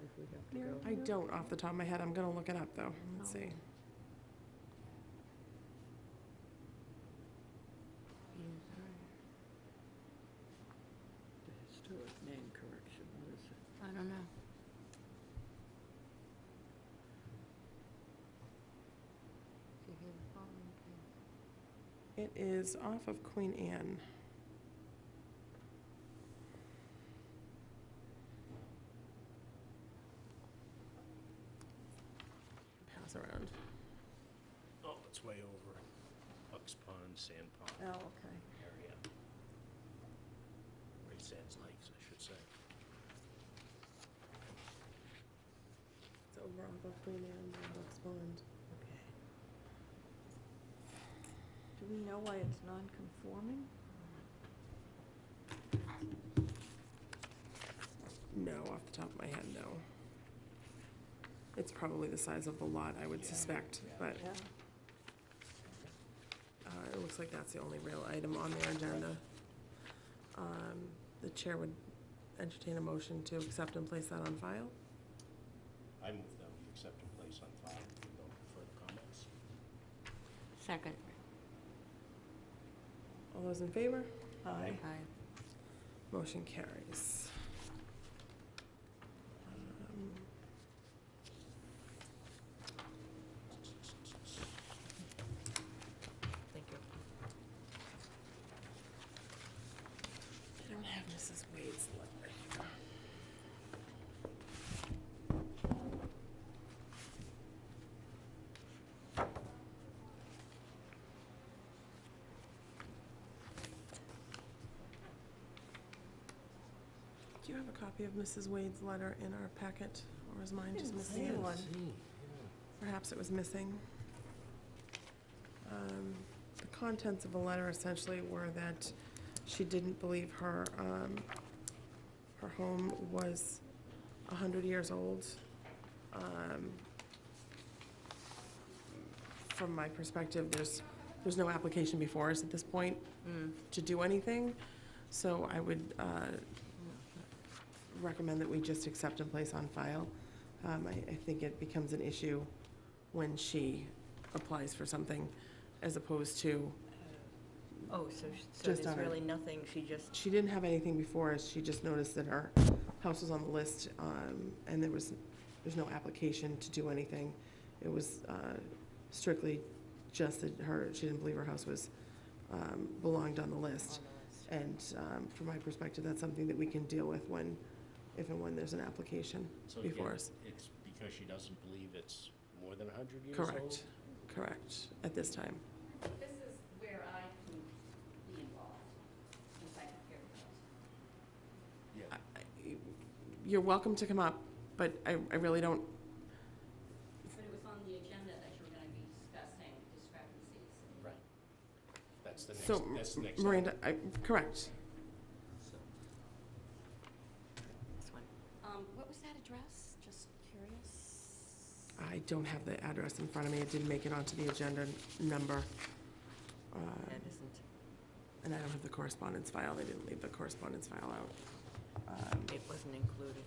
Speaker 9: if we have to
Speaker 2: Mary?
Speaker 9: go.
Speaker 1: I don't off the top of my head. I'm gonna look it up, though. Let's see. It is off of Queen Anne. Pass around.
Speaker 3: Oh, it's way over. Bucks Pond, Sand Pond
Speaker 2: Oh, okay.
Speaker 3: area. Great Sands Lakes, I should say.
Speaker 1: It's over off of Queen Anne by Bucks Pond.
Speaker 3: Okay.
Speaker 2: Do we know why it's non-conforming?
Speaker 1: No, off the top of my head, no. It's probably the size of the lot, I would
Speaker 3: Yeah.
Speaker 1: suspect,
Speaker 3: Yeah.
Speaker 1: but
Speaker 2: Yeah.
Speaker 1: it looks like that's the only real item on their agenda. The chair would entertain a motion to accept and place that on file.
Speaker 3: I move that we accept and place on file with no further comments.
Speaker 6: Second.
Speaker 1: All those in favor?
Speaker 2: Aye.
Speaker 6: Aye.
Speaker 1: Motion carries.
Speaker 6: Thank you.
Speaker 1: I don't have Mrs. Wade's letter here. Do you have a copy of Mrs. Wade's letter in our packet, or is mine just
Speaker 2: Didn't
Speaker 1: missing
Speaker 2: see
Speaker 1: it?
Speaker 2: one.
Speaker 1: Perhaps it was missing. The contents of the letter essentially were that she didn't believe her home was 100 years old. From my perspective, there's no application before us at this point to do anything, so I would recommend that we just accept and place on file. I think it becomes an issue when she applies for something as opposed to,
Speaker 6: Oh, so
Speaker 1: Just
Speaker 6: there's
Speaker 1: on her-
Speaker 6: really nothing, she just,
Speaker 1: she didn't have anything before us, she just noticed that her house was on the list, and there's no application to do anything. It was strictly just that she didn't believe her house was, belonged on the
Speaker 6: on
Speaker 1: list.
Speaker 6: the list.
Speaker 1: And from my perspective, that's something that we can deal with if and when there's an application
Speaker 3: So
Speaker 1: before
Speaker 3: again,
Speaker 1: us.
Speaker 3: it's because she doesn't believe it's more than 100 years old?
Speaker 1: Correct, at this time.
Speaker 8: This is where I can be involved, since I took care of those.
Speaker 3: Yeah.
Speaker 1: You're welcome to come up, but I really don't,
Speaker 8: But it was on the agenda that you were gonna be discussing discrepancies.
Speaker 3: Right. That's the
Speaker 1: so,
Speaker 3: next, that's the next.
Speaker 1: Miranda, correct.
Speaker 3: So,
Speaker 6: This one.
Speaker 8: What was that address? Just curious.
Speaker 1: I don't have the address in front of me, it didn't make it onto the agenda number.
Speaker 6: That isn't,
Speaker 1: And I don't have the correspondence file, they didn't leave the correspondence file out.
Speaker 6: it wasn't included.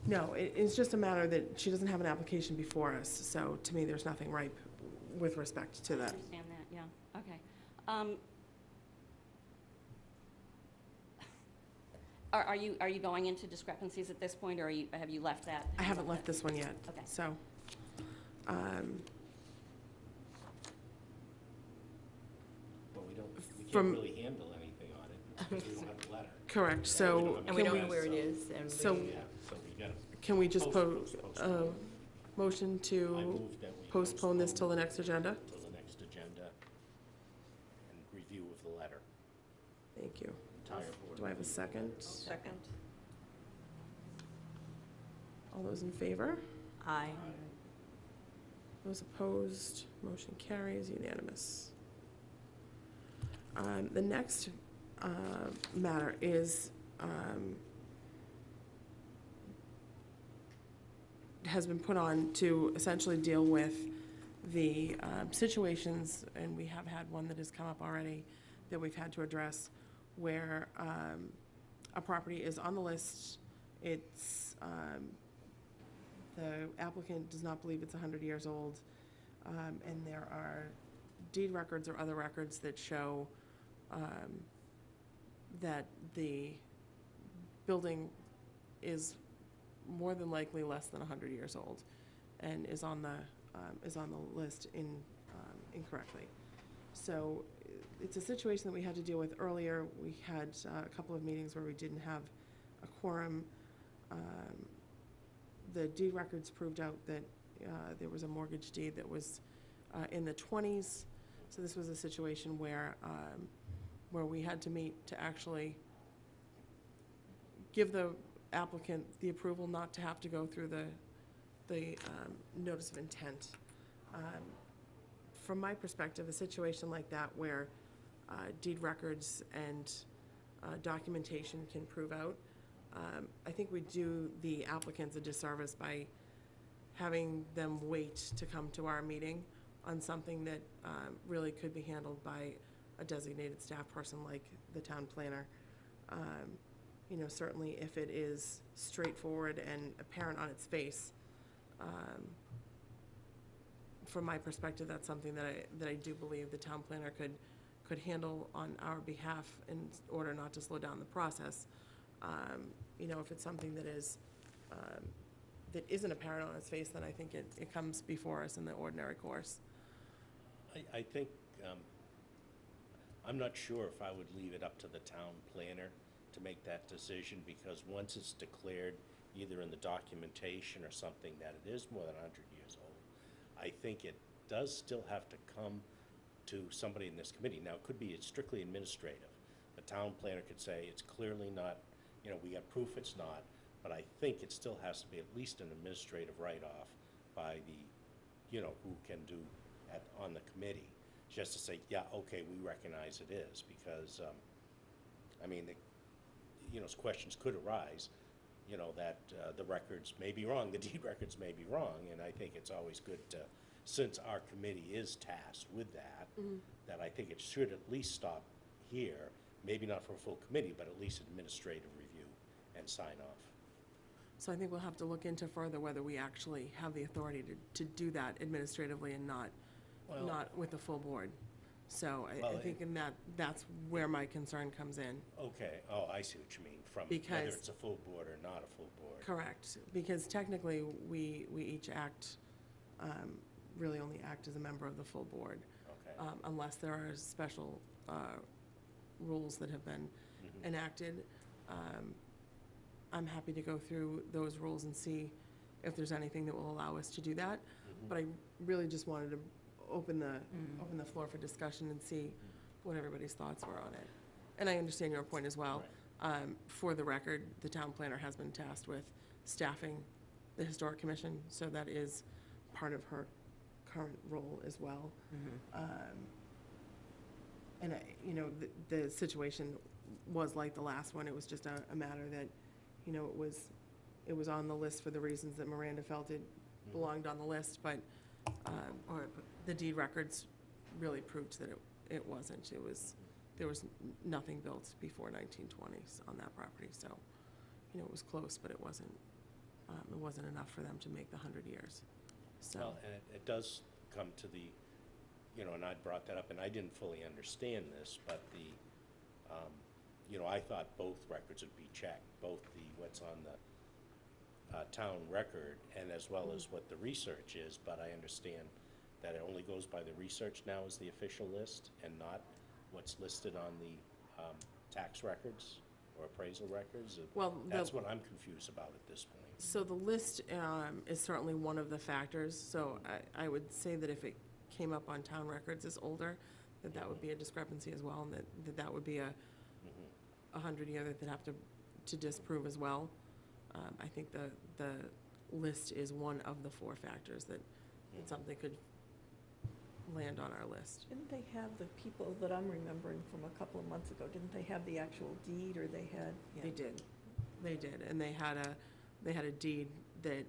Speaker 1: No, it's just a matter that she doesn't have an application before us, so to me, there's nothing ripe with respect to
Speaker 8: I
Speaker 1: that.
Speaker 8: understand that, yeah, okay. Are you going into discrepancies at this point, or have you left that?
Speaker 1: I haven't left this one yet,
Speaker 8: Okay.
Speaker 1: so.
Speaker 3: but we
Speaker 1: From-
Speaker 3: can't really handle anything on it because we don't have a letter.
Speaker 1: Correct, so
Speaker 6: And we
Speaker 1: can
Speaker 6: don't
Speaker 1: we,
Speaker 6: know where it is, and
Speaker 1: So-
Speaker 6: we,
Speaker 3: Yeah, so we gotta
Speaker 1: can we just
Speaker 3: postpone.
Speaker 1: motion
Speaker 3: I
Speaker 1: to
Speaker 3: move that we
Speaker 1: postpone this till the next agenda?
Speaker 3: Till the next agenda and review of the letter.
Speaker 1: Thank you.
Speaker 3: Entire board.
Speaker 1: Do I have a second?
Speaker 2: Second.
Speaker 1: All those in favor?
Speaker 6: aye.
Speaker 1: Those opposed, motion carries unanimous. The next matter is, has been put on to essentially deal with the situations, and we have had one that has come up already that we've had to address, where a property is on the list, it's, the applicant does not believe it's 100 years old, and there are deed records or other records that show that the building is more than likely less than 100 years old and is on the list incorrectly. So it's a situation that we had to deal with earlier. We had a couple of meetings where we didn't have a quorum. The deed records proved out that there was a mortgage deed that was in the 20s. So this was a situation where we had to meet to actually give the applicant the approval not to have to go through the notice of intent. From my perspective, a situation like that where deed records and documentation can prove out, I think we do the applicants a disservice by having them wait to come to our meeting on something that really could be handled by a designated staff person like the town planner. You know, certainly if it is straightforward and apparent on its face, from my perspective, that's something that I do believe the town planner could handle on our behalf in order not to slow down the process. You know, if it's something that is that isn't apparent on its face, then I think it comes before us in the ordinary course.
Speaker 3: I think, I'm not sure if I would leave it up to the town planner to make that decision, because once it's declared, either in the documentation or something, that it is more than 100 years old, I think it does still have to come to somebody in this committee. Now, it could be strictly administrative. The town planner could say, it's clearly not, you know, we got proof it's not, but I think it still has to be at least an administrative write-off by the, you know, who can do on the committee, just to say, yeah, okay, we recognize it is, because, I mean, you know, questions could arise, you know, that the records may be wrong, the deed records may be wrong, and I think it's always good to, since our committee is tasked with that, that I think it should at least stop here, maybe not for a full committee, but at least administrative review and sign off.
Speaker 1: So I think we'll have to look into further whether we actually have the authority to do that administratively and not with the full board. So I think in that's where my concern comes in.
Speaker 3: Okay, oh, I see what you mean, from
Speaker 1: Because-
Speaker 3: whether it's a full board or not a full board.
Speaker 1: Correct, because technically, we each act, really only act as a member of the full board,
Speaker 3: Okay.
Speaker 1: Unless there are special rules that have been enacted. I'm happy to go through those rules and see if there's anything that will allow us to do that. But I really just wanted to open the floor for discussion and see what everybody's thoughts were on it. And I understand your point as well. For the record, the town planner has been tasked with staffing the Historic Commission, so that is part of her current role as well. And, you know, the situation was like the last one. It was just a matter that, you know, it was on the list for the reasons that Miranda felt it belonged on the list, but or the deed records really proved that it wasn't. There was nothing built before 1920s on that property, so, you know, it was close, but it wasn't enough for them to make the 100 years. So.
Speaker 3: Well, and it does come to the, you know, and I brought that up, and I didn't fully understand this, but the, you know, I thought both records would be checked, both what's on the town record and as well as what the research is, but I understand that it only goes by the research now as the official list and not what's listed on the tax records or appraisal records.
Speaker 1: Well,
Speaker 3: that's what I'm confused about at this point.
Speaker 1: So the list is certainly one of the factors, so I would say that if it came up on town records as older, that would be a discrepancy as well, and that would be a 100-year that they'd have to disprove as well. I think the list is one of the 4 factors that something could land on our list.
Speaker 2: Didn't they have the people that I'm remembering from a couple of months ago, didn't they have the actual deed, or they had?
Speaker 1: They did, and they had a deed that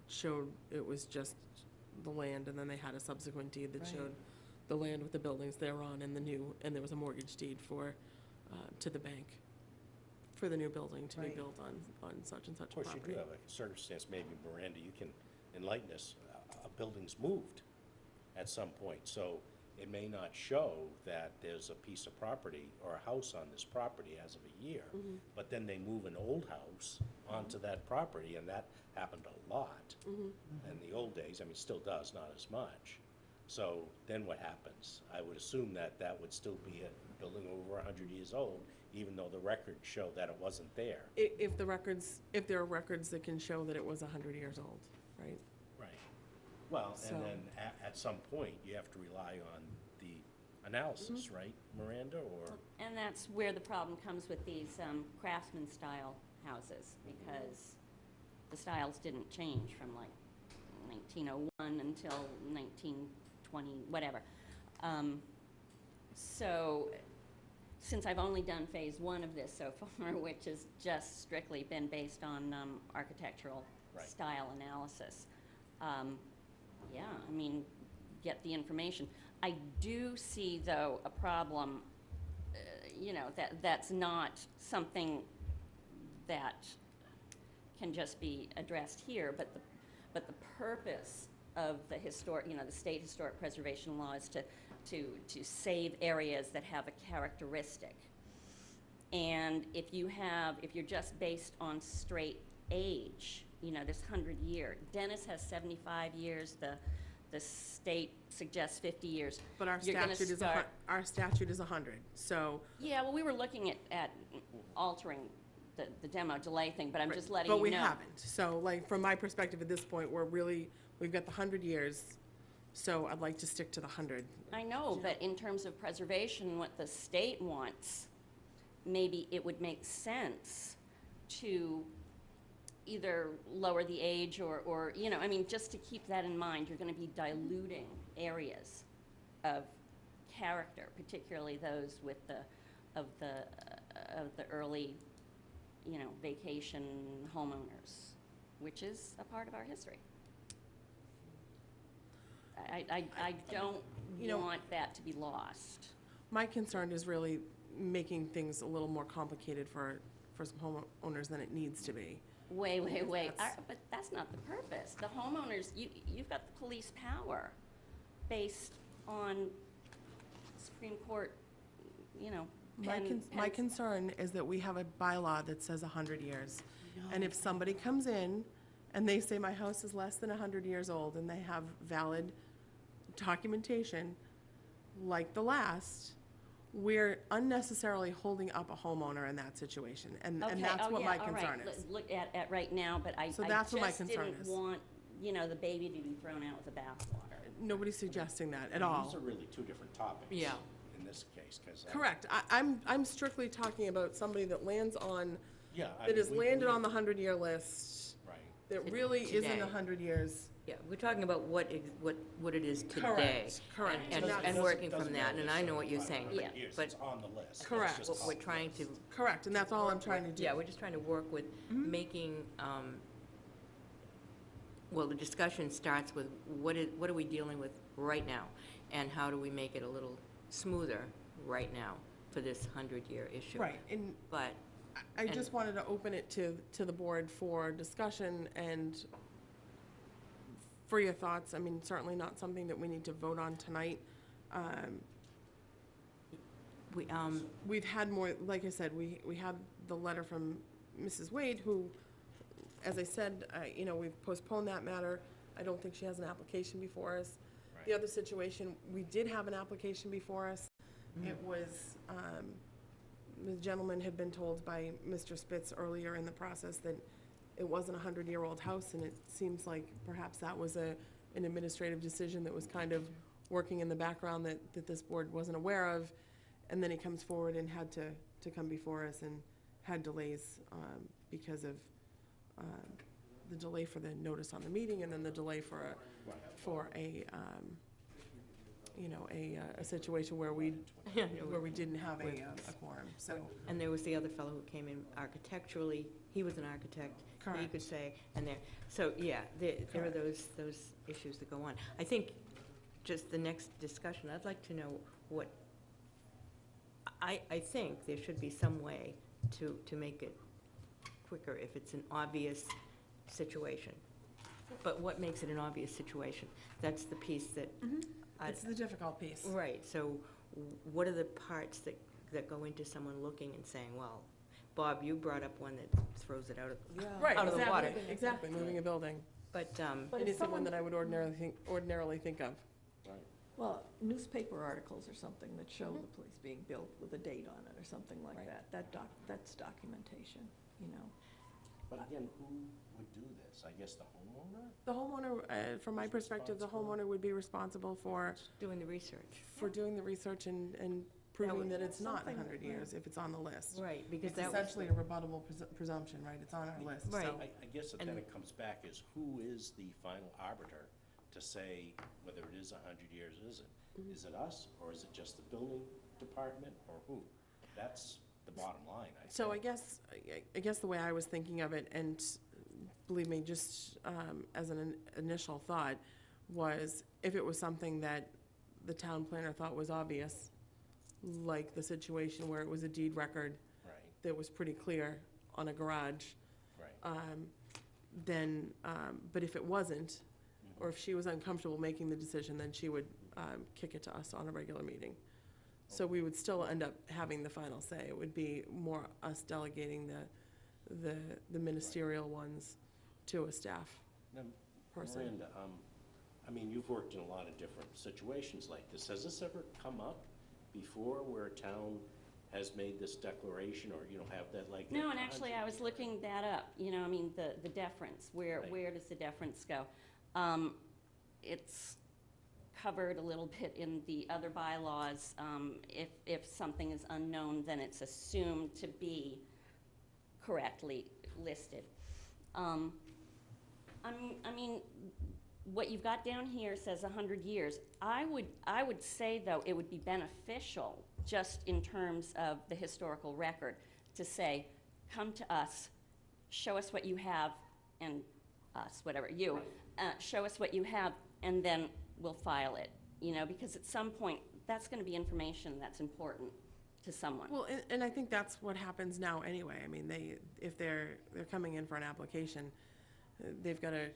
Speaker 1: showed it was just the land, and then they had a subsequent deed that showed the land with the buildings thereon and and there was a mortgage deed to the bank for the new building to be built on such and such
Speaker 3: Of course,
Speaker 1: property.
Speaker 3: you do have a circumstance, maybe Miranda, you can enlighten us, a building's moved at some point, so it may not show that there's a piece of property or a house on this property as of a year, but then they move an old house onto that property, and that happened a lot in the old days. I mean, it still does, not as much, So then what happens? I would assume that that would still be a building over 100 years old, even though the records show that it wasn't there.
Speaker 1: If there are records that can show that it was 100 years old, right?
Speaker 3: Right. Well,
Speaker 1: So-
Speaker 3: and then at some point, you have to rely on the analysis, right, Miranda, or?
Speaker 8: And that's where the problem comes with these craftsman-style houses, because the styles didn't change from like 1901 until 1920, whatever. So, since I've only done phase one of this so far, which has just strictly been based on architectural
Speaker 3: Right.
Speaker 8: style analysis, yeah, I mean, get the information. I do see, though, a problem, you know, that's not something that can just be addressed here, but the purpose of the historic, you know, the state historic preservation law is to save areas that have a characteristic. And if you're just based on straight age, you know, this 100-year, Dennis has 75 years, the state suggests 50 years.
Speaker 1: But our
Speaker 8: You're gonna
Speaker 1: statute is,
Speaker 8: start-
Speaker 1: our statute is 100, so.
Speaker 8: Yeah, well, we were looking at altering the demo delay thing, but I'm just letting you know.
Speaker 1: But we haven't. So, like, from my perspective at this point, we've got the 100 years, so I'd like to stick to the 100.
Speaker 8: I know, but in terms of preservation, what the state wants, maybe it would make sense to either lower the age or, you know, I mean, just to keep that in mind, you're gonna be diluting areas of character, particularly those with of the early, you know, vacation homeowners, which is a part of our history. I don't
Speaker 1: You know-
Speaker 8: want that to be lost.
Speaker 1: My concern is really making things a little more complicated for some homeowners than it needs to be.
Speaker 8: Wait.
Speaker 1: That's-
Speaker 8: But that's not the purpose. The homeowners, you've got the police power based on Supreme Court, you know.
Speaker 1: My concern is that we have a bylaw that says 100 years. And if somebody comes in and they say, my house is less than 100 years old, and they have valid documentation, like the last, we're unnecessarily holding up a homeowner in that situation. And that's what my concern is.
Speaker 8: Look at right now, but I
Speaker 1: So that's what my concern
Speaker 8: just
Speaker 1: is.
Speaker 8: didn't want, you know, the baby to be thrown out with the bathwater.
Speaker 1: Nobody's suggesting that at
Speaker 3: I mean,
Speaker 1: all.
Speaker 3: These are really two different topics.
Speaker 6: Yeah.
Speaker 3: In this case, because.
Speaker 1: Correct. I'm strictly talking about somebody that lands on,
Speaker 3: Yeah. I
Speaker 1: that
Speaker 3: mean,
Speaker 1: has
Speaker 3: we-
Speaker 1: landed
Speaker 3: we-
Speaker 1: on the 100-year list,
Speaker 3: Right.
Speaker 1: that
Speaker 6: To-
Speaker 1: really isn't
Speaker 6: today.
Speaker 1: 100 years.
Speaker 6: Yeah, we're talking about what it is today.
Speaker 1: Correct.
Speaker 6: And
Speaker 1: that's-
Speaker 6: and working from that, and I know what you're saying,
Speaker 8: Yeah.
Speaker 3: Years,
Speaker 6: but
Speaker 3: it's on the list. It's
Speaker 1: Correct.
Speaker 3: just
Speaker 6: what
Speaker 3: on
Speaker 6: we're
Speaker 3: the
Speaker 6: trying to,
Speaker 3: list.
Speaker 1: Correct, and that's all I'm trying to do.
Speaker 6: yeah, we're just trying to work with making, well, the discussion starts with what are we dealing with right now? And how do we make it a little smoother right now for this 100-year issue?
Speaker 1: Right, and
Speaker 6: But,
Speaker 1: I just wanted to open it to the board for discussion and for your thoughts. I mean, certainly not something that we need to vote on tonight.
Speaker 6: we,
Speaker 1: We've had more, like I said, we had the letter from Mrs. Wade, who, as I said, you know, we've postponed that matter. I don't think she has an application before us. The other situation, we did have an application before us. It was, the gentleman had been told by Mr. Spitz earlier in the process that it wasn't a 100-year-old house, and it seems like perhaps that was an administrative decision that was kind of working in the background that this board wasn't aware of. And then he comes forward and had to come before us and had delays because of the delay for the notice on the meeting, and then the delay for a you know, a situation where we didn't have a quorum, so.
Speaker 6: and there was the other fellow who came in architecturally, he was an architect. He
Speaker 1: Correct.
Speaker 6: could say, and there, so, yeah, there are those issues that go on. I think just the next discussion, I'd like to know what, I think there should be some way to make it quicker if it's an obvious situation. But what makes it an obvious situation? That's the piece that.
Speaker 1: It's the difficult piece.
Speaker 6: Right, so what are the parts that go into someone looking and saying, well, Bob, you brought up one that throws it out of,
Speaker 1: Right,
Speaker 6: out of the water.
Speaker 1: exactly, moving a building.
Speaker 6: But,
Speaker 1: It isn't one that I would ordinarily think of.
Speaker 2: Well, newspaper articles or something that show the place being built with a date on it or something like
Speaker 1: Right.
Speaker 2: that. That's documentation, you know.
Speaker 3: But again, who would do this? I guess the homeowner?
Speaker 1: The homeowner, from my
Speaker 3: Who's
Speaker 1: perspective, the
Speaker 3: responsible?
Speaker 1: homeowner would be responsible for
Speaker 6: Doing the research.
Speaker 1: doing the research and proving that it's not
Speaker 2: Something,
Speaker 1: 100 years if it's on the list.
Speaker 6: Right, because
Speaker 1: It's
Speaker 6: that was,
Speaker 1: essentially a rebuttable presumption, right? It's on our list,
Speaker 6: Right.
Speaker 1: so.
Speaker 3: I guess that
Speaker 6: And-
Speaker 3: then it comes back is who is the final arbiter to say whether it is 100 years or isn't? Is it us, or is it just the building department, or who? That's the bottom line, I think.
Speaker 1: So I guess the way I was thinking of it, and believe me, just as an initial thought, was if it was something that the town planner thought was obvious, like the situation where it was a deed record
Speaker 3: Right,
Speaker 1: that was pretty clear on a garage,
Speaker 3: right.
Speaker 1: then, but if it wasn't, or if she was uncomfortable making the decision, then she would kick it to us on a regular meeting. So we would still end up having the final say. It would be more us delegating the ministerial ones to a staff
Speaker 3: Now,
Speaker 1: person.
Speaker 3: Miranda, I mean, you've worked in a lot of different situations like this. Has this ever come up before where a town has made this declaration or, have that like?
Speaker 8: No, and actually, I was looking that up, I mean, the deference, where
Speaker 3: Right.
Speaker 8: does the deference go? It's covered a little bit in the other bylaws. If something is unknown, then it's assumed to be correctly listed. I mean, what you've got down here says 100 years. I would say, though, it would be beneficial, just in terms of the historical record, to say, come to us, show us what you have, and us, whatever, you, show us what you have, and then we'll file it, because at some point, that's going to be information that's important to someone.
Speaker 1: Well, and I think that's what happens now anyway. I mean, if they're coming in for an application, they've got to,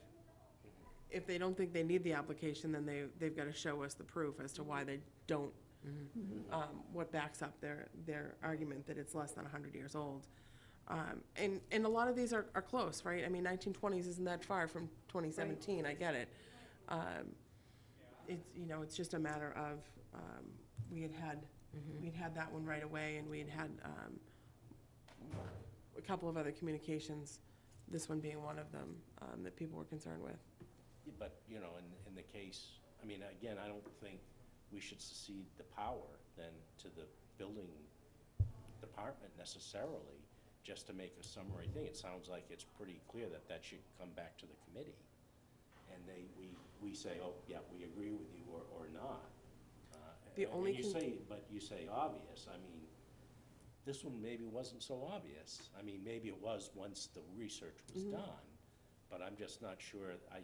Speaker 1: if they don't think they need the application, then they've got to show us the proof as to why they don't, what backs up their argument that it's less than 100 years old. And a lot of these are close, right? I mean, 1920s isn't that far from 2017, I get it. It's just a matter of, we'd had that one right away, and we'd had a couple of other communications, this one being one of them, that people were concerned with.
Speaker 3: Yeah, but, in the case, I mean, again, I don't think we should cede the power then to the building department necessarily, just to make a summary thing. It sounds like it's pretty clear that should come back to the committee. And we say, oh, yeah, we agree with you or not.
Speaker 1: The
Speaker 3: And
Speaker 1: only
Speaker 3: you say obvious. I mean, this one maybe wasn't so obvious. I mean, maybe it was once the research was done, but I'm just not sure. I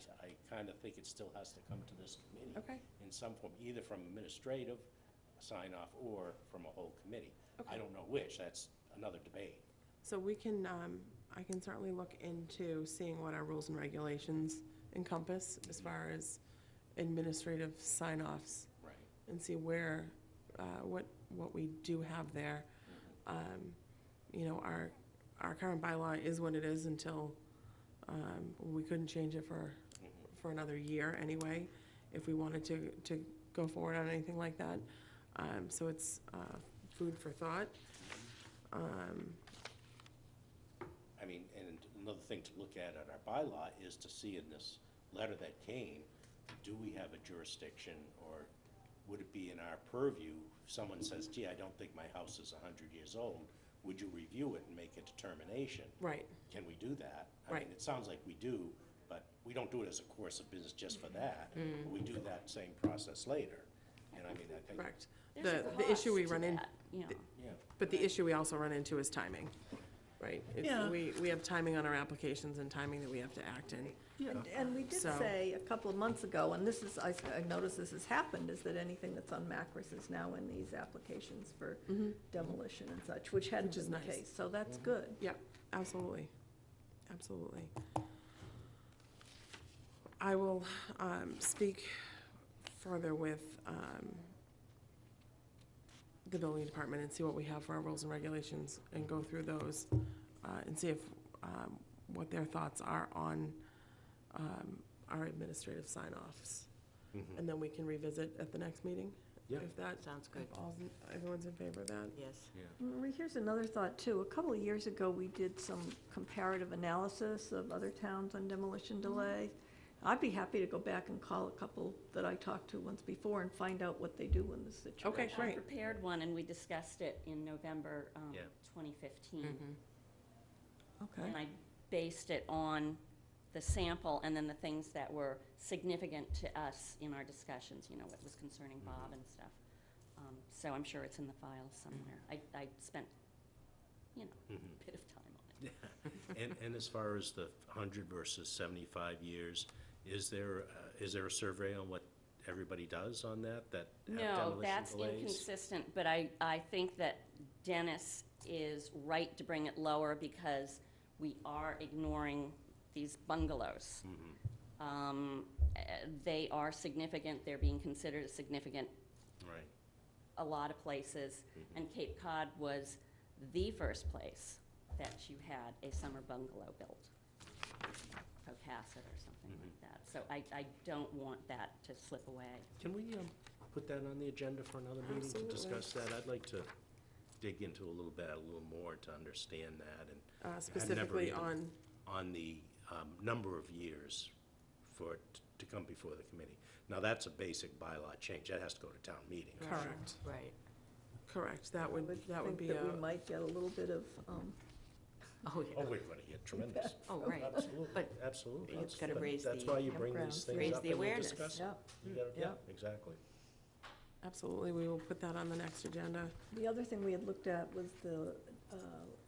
Speaker 3: kind of think it still has to come to this committee.
Speaker 1: Okay.
Speaker 3: In some form, either from administrative sign-off or from a whole committee.
Speaker 1: Okay.
Speaker 3: I don't know which. That's another debate.
Speaker 1: So we can, I can certainly look into seeing what our rules and regulations encompass as far as administrative sign-offs,
Speaker 3: Right.
Speaker 1: and see where, what we do have there. Our current bylaw is what it is until, we couldn't change it for another year anyway, if we wanted to go forward on anything like that. So it's food for thought.
Speaker 3: I mean, and another thing to look at our bylaw is to see in this letter that came, do we have a jurisdiction, or would it be in our purview? If someone says, gee, I don't think my house is 100 years old, would you review it and make a determination?
Speaker 1: Right.
Speaker 3: Can we do that? I
Speaker 1: Right.
Speaker 3: mean, it sounds like we do, but we don't do it as a course of business just for that. We do that same process later. And I mean, I think.
Speaker 1: Correct.
Speaker 8: There's a
Speaker 1: The issue we
Speaker 8: cost
Speaker 1: run
Speaker 8: to
Speaker 1: in,
Speaker 8: that,
Speaker 3: Yeah.
Speaker 1: but the issue we also run into is timing, right?
Speaker 2: Yeah.
Speaker 1: We have timing on our applications and timing that we have to act in.
Speaker 2: And we did
Speaker 1: So-
Speaker 2: say a couple of months ago, and this is, I noticed this has happened, is that anything that's on Macris is now in these applications for demolition and such, which hadn't
Speaker 1: Which is
Speaker 2: been the
Speaker 1: nice.
Speaker 2: case, so that's good.
Speaker 1: Yep, absolutely, absolutely. I will speak further with the building department and see what we have for our rules and regulations and go through those and see if, what their thoughts are on our administrative sign-offs. and then we can revisit at the next meeting?
Speaker 3: Yeah.
Speaker 1: If that,
Speaker 6: Sounds good.
Speaker 1: if everyone's in favor of that?
Speaker 6: Yes.
Speaker 2: Marie, here's another thought too. A couple of years ago, we did some comparative analysis of other towns on demolition delay. I'd be happy to go back and call a couple that I talked to once before and find out what they do in this situation.
Speaker 1: Okay,
Speaker 8: I
Speaker 1: great.
Speaker 8: prepared one, and we discussed it in November
Speaker 3: Yeah.
Speaker 8: 2015.
Speaker 2: Okay.
Speaker 8: And I based it on the sample and then the things that were significant to us in our discussions, you know, what was concerning Bob and stuff. So I'm sure it's in the files somewhere. I spent, you know, a bit of time on it.
Speaker 3: And as far as the 100 versus 75 years, is there a survey on what everybody does on that have
Speaker 8: No,
Speaker 3: demolition
Speaker 8: that's
Speaker 3: delays?
Speaker 8: inconsistent, but I think that Dennis is right to bring it lower because we are ignoring these bungalows. They are significant, they're being considered a significant
Speaker 3: Right.
Speaker 8: a lot of places, and Cape Cod was the first place that you had a summer bungalow built, Cohasset or something like that. So I don't want that to slip away.
Speaker 3: Can we put that on the agenda for another meeting to
Speaker 1: Absolutely.
Speaker 3: discuss that? I'd like to dig into a little more to understand that, and I've never
Speaker 1: Specifically
Speaker 3: even-
Speaker 1: on,
Speaker 3: on the number of years for it to come before the committee. Now, that's a basic bylaw change. That has to go to town meeting.
Speaker 1: correct,
Speaker 6: Right.
Speaker 1: correct. That would be
Speaker 2: think that we might get a little bit of,
Speaker 6: Oh, yeah.
Speaker 3: Oh, we're going to get tremendous.
Speaker 6: Oh, right.
Speaker 3: Absolutely,
Speaker 6: But
Speaker 3: absolutely.
Speaker 6: it's gotta
Speaker 3: But
Speaker 6: raise
Speaker 3: That's
Speaker 6: the
Speaker 3: why you bring these
Speaker 2: campgrounds,
Speaker 3: things
Speaker 6: raise
Speaker 3: up
Speaker 6: the
Speaker 3: and we
Speaker 6: awareness.
Speaker 3: discuss.
Speaker 2: yeah.
Speaker 3: You gotta-
Speaker 2: Yeah.
Speaker 3: Yeah, exactly.
Speaker 1: Absolutely, we will put that on the next agenda.
Speaker 2: The other thing we had looked at was the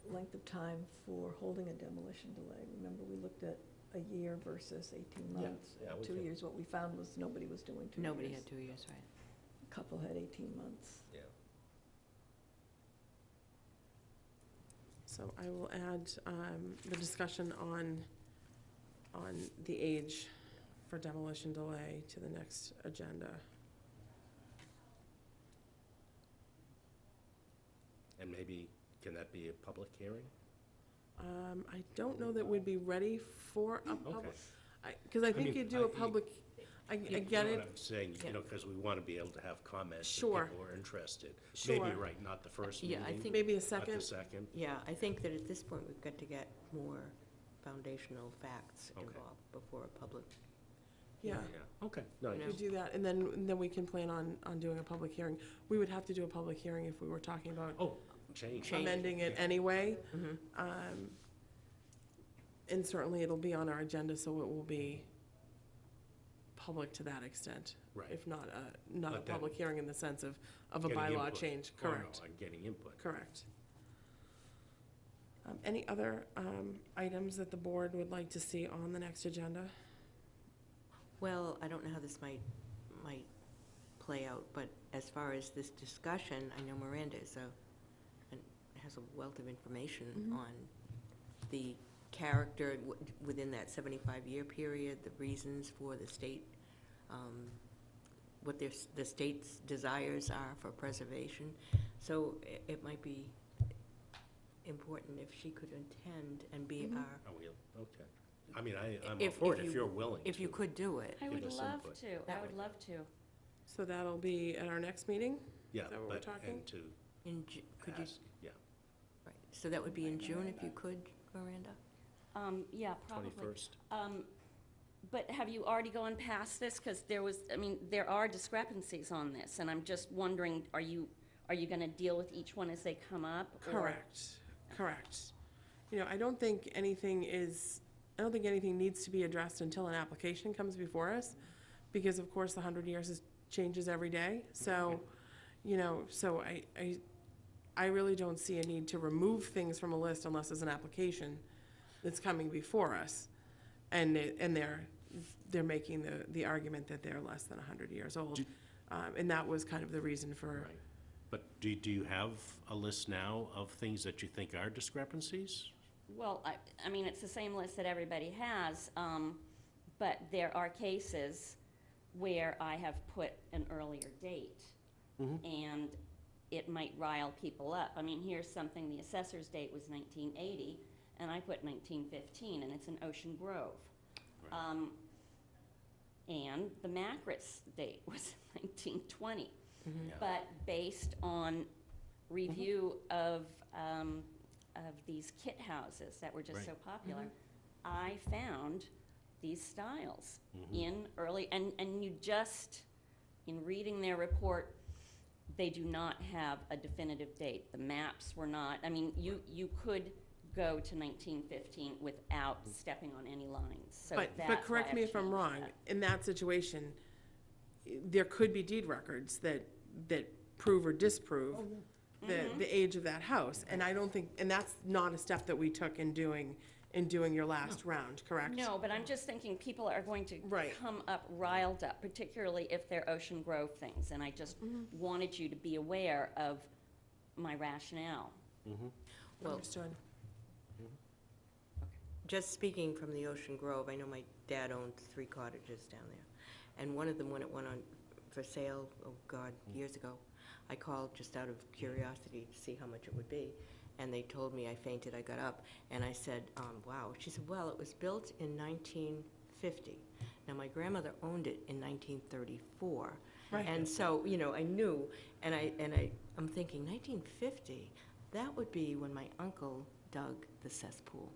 Speaker 2: length of time for holding a demolition delay. Remember, we looked at a year versus 18
Speaker 3: Yeah,
Speaker 2: months.
Speaker 3: yeah, we
Speaker 2: 2
Speaker 3: can-
Speaker 2: years, what we found was nobody was doing 2 years.
Speaker 6: Nobody had 2 years, right?
Speaker 2: A couple had 18 months.
Speaker 3: Yeah.
Speaker 1: So I will add the discussion on the age for demolition delay to the next agenda.
Speaker 3: And maybe, can that be a public hearing?
Speaker 1: I don't know that we'd be ready for a public,
Speaker 3: Okay.
Speaker 1: because I think
Speaker 3: mean,
Speaker 1: you do a
Speaker 3: I-
Speaker 1: public, I
Speaker 3: You
Speaker 1: get
Speaker 3: know
Speaker 1: it.
Speaker 3: what I'm saying, you know, because we want to be able to have comments.
Speaker 1: Sure.
Speaker 3: And people are interested.
Speaker 1: Sure.
Speaker 3: Maybe, right, not the first meeting.
Speaker 6: Yeah, I think-
Speaker 1: Maybe a
Speaker 3: Not the
Speaker 1: second.
Speaker 3: second.
Speaker 6: Yeah, I think that at this point, we've got to get more foundational facts
Speaker 3: Okay.
Speaker 6: involved before a public.
Speaker 1: Yeah.
Speaker 3: Yeah, okay. No,
Speaker 6: You know.
Speaker 1: We do that, and then we can plan on doing a public hearing. We would have to do a public hearing if we were talking about
Speaker 3: oh, change.
Speaker 1: amending it
Speaker 3: Yeah.
Speaker 1: anyway.
Speaker 6: Mm-hmm.
Speaker 1: And certainly it'll be on our agenda, so it will be public to that extent.
Speaker 3: Right.
Speaker 1: If not a
Speaker 3: But then-
Speaker 1: public hearing in the sense of a
Speaker 3: Getting
Speaker 1: bylaw
Speaker 3: input.
Speaker 1: change,
Speaker 3: Oh, no,
Speaker 1: correct,
Speaker 3: I'm getting input.
Speaker 1: correct. Any other items that the board would like to see on the next agenda?
Speaker 6: Well, I don't know how this might play out, but as far as this discussion, I know Miranda has a wealth of information on the character within that 75-year period, the reasons for the state, what the state's desires are for preservation. So it might be important if she could attend and be our,
Speaker 3: Oh, we, okay. I mean, I'm all
Speaker 6: If-
Speaker 3: for
Speaker 6: if
Speaker 3: it if
Speaker 6: you-
Speaker 3: you're willing to.
Speaker 6: if you could do it.
Speaker 8: I
Speaker 3: Give
Speaker 8: would
Speaker 3: us
Speaker 8: love
Speaker 3: input.
Speaker 8: to, I would love to.
Speaker 1: So that'll be at our next meeting?
Speaker 3: Yeah,
Speaker 1: Is that what we're
Speaker 3: but,
Speaker 1: talking?
Speaker 3: and to
Speaker 6: Could you,
Speaker 3: ask, yeah,
Speaker 6: right, so that would be in June if you could, Miranda?
Speaker 8: Yeah, probably.
Speaker 3: 21st.
Speaker 8: But have you already gone past this? Because there are discrepancies on this, and I'm just wondering, are you going to deal with each one as they come up? or-
Speaker 1: Correct, correct. You know, I don't think anything needs to be addressed until an application comes before us, because of course, the 100 years changes every day. So, you know, so I really don't see a need to remove things from a list unless there's an application that's coming before us. And they're making the argument that they're less than 100 years old. And that was kind of the reason for,
Speaker 3: Right. But do you have a list now of things that you think are discrepancies?
Speaker 8: Well, I mean, it's the same list that everybody has, but there are cases where I have put an earlier date, and it might rile people up. I mean, here's something, the assessor's date was 1980, and I put 1915, and it's in Ocean Grove.
Speaker 3: Right.
Speaker 8: and the Macris date was 1920.
Speaker 3: Yeah.
Speaker 8: But based on review of these kit houses that were just so popular, I found these styles in early, and you just, in reading their report, they do not have a definitive date. The maps were not, I mean, you could go to 1915 without stepping on any lines, so
Speaker 1: But
Speaker 8: that's
Speaker 1: correct
Speaker 8: why
Speaker 1: me
Speaker 8: I've
Speaker 1: if I'm
Speaker 8: changed
Speaker 1: wrong,
Speaker 8: that.
Speaker 1: in that situation, there could be deed records that prove or disprove the age of that house. And I don't think, and that's not a step that we took in doing your last round, correct?
Speaker 8: No, but I'm just thinking people are going to
Speaker 1: Right.
Speaker 8: come up riled up, particularly if they're Ocean Grove things, and I just wanted you to be aware of my rationale.
Speaker 6: Well,
Speaker 1: Understood.
Speaker 6: just speaking from the Ocean Grove, I know my dad owned 3 cottages down there. And one of them, when it went on for sale, oh God, years ago, I called just out of curiosity to see how much it would be. And they told me, I fainted, I got up, and I said, wow. She said, well, it was built in 1950. Now, my grandmother owned it in 1934.
Speaker 1: Right.
Speaker 6: And so, you know, I knew, and I'm thinking, 1950, that would be when my uncle dug the cesspool.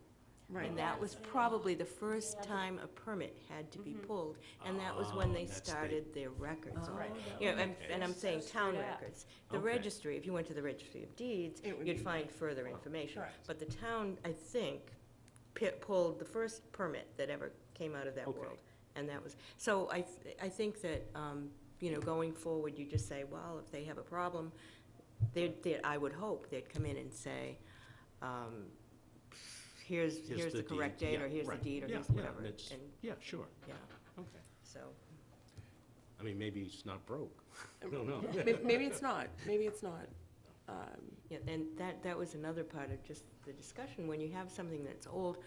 Speaker 1: Right.
Speaker 6: And that was probably the first time a permit had to be pulled, and that was when they
Speaker 3: that's the-
Speaker 6: started their records.
Speaker 1: Right.
Speaker 6: You know, and I'm saying town
Speaker 8: screwed up.
Speaker 6: records. The
Speaker 3: Okay.
Speaker 6: registry, if you went to the registry of deeds,
Speaker 1: It would
Speaker 6: you'd
Speaker 1: be-
Speaker 6: find further information.
Speaker 1: Correct.
Speaker 6: But the town, I think, pulled the first permit that ever came out of that
Speaker 3: Okay.
Speaker 6: world. And that was, so I think that, you know, going forward, you just say, well, if they have a problem, I would hope they'd come in and say, here's
Speaker 3: Here's
Speaker 6: the
Speaker 3: the
Speaker 6: correct
Speaker 3: deed.
Speaker 6: date,
Speaker 3: Yeah,
Speaker 6: or here's the
Speaker 3: right.
Speaker 6: deed, or
Speaker 3: Yeah,
Speaker 6: here's
Speaker 3: yeah,
Speaker 6: whatever.
Speaker 3: that's-
Speaker 6: And,
Speaker 3: Yeah, sure.
Speaker 6: yeah,
Speaker 3: Okay.
Speaker 6: so,
Speaker 3: I mean, maybe it's not broke. I don't know.
Speaker 1: Maybe it's not, maybe it's not.
Speaker 6: yeah, and that was another part of just the discussion. When you have something that's old,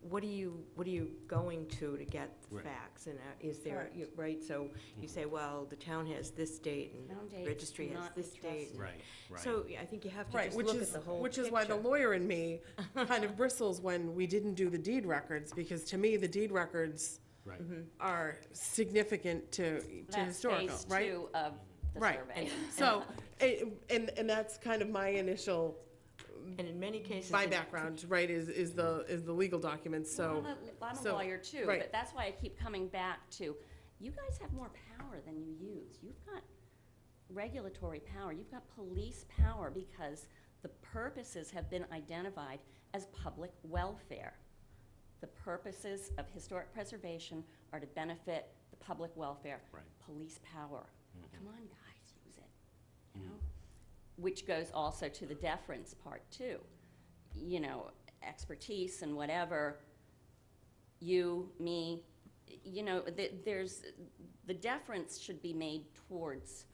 Speaker 6: what are you going to get the
Speaker 3: Right.
Speaker 6: facts? And is there,
Speaker 1: Correct.
Speaker 6: right, so you say, well, the town has this date, and
Speaker 8: Town
Speaker 6: the
Speaker 8: dates
Speaker 6: registry
Speaker 8: do
Speaker 6: has
Speaker 8: not be
Speaker 6: this date.
Speaker 8: trusted.
Speaker 3: Right, right.
Speaker 6: So I think you have to
Speaker 1: Right,
Speaker 6: just
Speaker 1: which
Speaker 6: look at
Speaker 1: is,
Speaker 6: the whole
Speaker 1: which is why the
Speaker 6: picture.
Speaker 1: lawyer in me kind of bristles when we didn't do the deed records, because to me, the deed records
Speaker 3: Right.
Speaker 1: are significant to
Speaker 8: That's
Speaker 1: historical,
Speaker 8: phase
Speaker 1: right?
Speaker 8: 2 of the
Speaker 1: Right.
Speaker 8: survey.
Speaker 1: So, and that's kind of my initial,
Speaker 6: And in many cases.
Speaker 1: my
Speaker 6: it-
Speaker 1: background, right, is the legal documents, so.
Speaker 8: Well, I'm a
Speaker 1: so-
Speaker 8: lawyer too,
Speaker 1: right.
Speaker 8: but that's why I keep coming back to, you guys have more power than you use. You've got regulatory power, you've got police power, because the purposes have been identified as public welfare. The purposes of historic preservation are to benefit the public welfare.
Speaker 3: Right.
Speaker 8: Police power. Come on, guys, use it, you know? Which goes also to the deference part too. You know, expertise and whatever, you, me, you know, there's, the deference should be made towards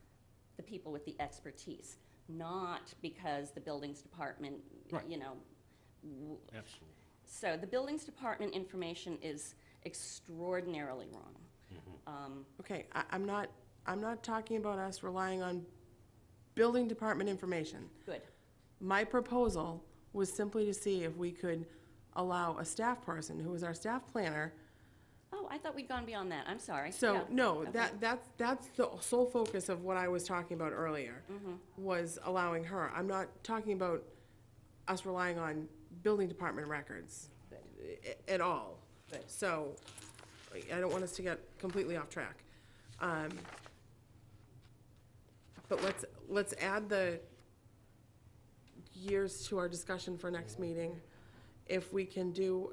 Speaker 8: the people with the expertise, not because the buildings department,
Speaker 3: Right.
Speaker 8: you know.
Speaker 3: Absolutely.
Speaker 8: So the buildings department information is extraordinarily wrong.
Speaker 1: Okay, I'm not talking about us relying on building department information.
Speaker 8: Good.
Speaker 1: My proposal was simply to see if we could allow a staff person, who is our staff planner.
Speaker 8: Oh, I thought we'd gone beyond that, I'm sorry.
Speaker 1: So,
Speaker 8: Yeah.
Speaker 1: no,
Speaker 8: Okay.
Speaker 1: that's the sole focus of what I was talking about earlier, was allowing her. I'm not talking about us relying on building department records at all.
Speaker 8: Good.
Speaker 1: So, I don't want us to get completely off track. But let's add the years to our discussion for next meeting. If we can do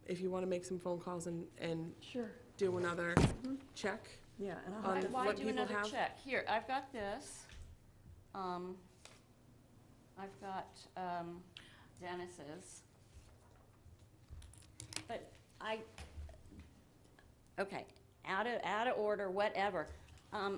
Speaker 1: if you want to make some phone calls and
Speaker 2: Sure.
Speaker 1: do another check.
Speaker 2: Yeah, and I'll
Speaker 1: On
Speaker 2: have
Speaker 8: Why
Speaker 1: what
Speaker 8: do
Speaker 1: people
Speaker 8: another
Speaker 1: have?
Speaker 8: check? Here, I've got this. I've got Dennis's. But okay, out of order, whatever. I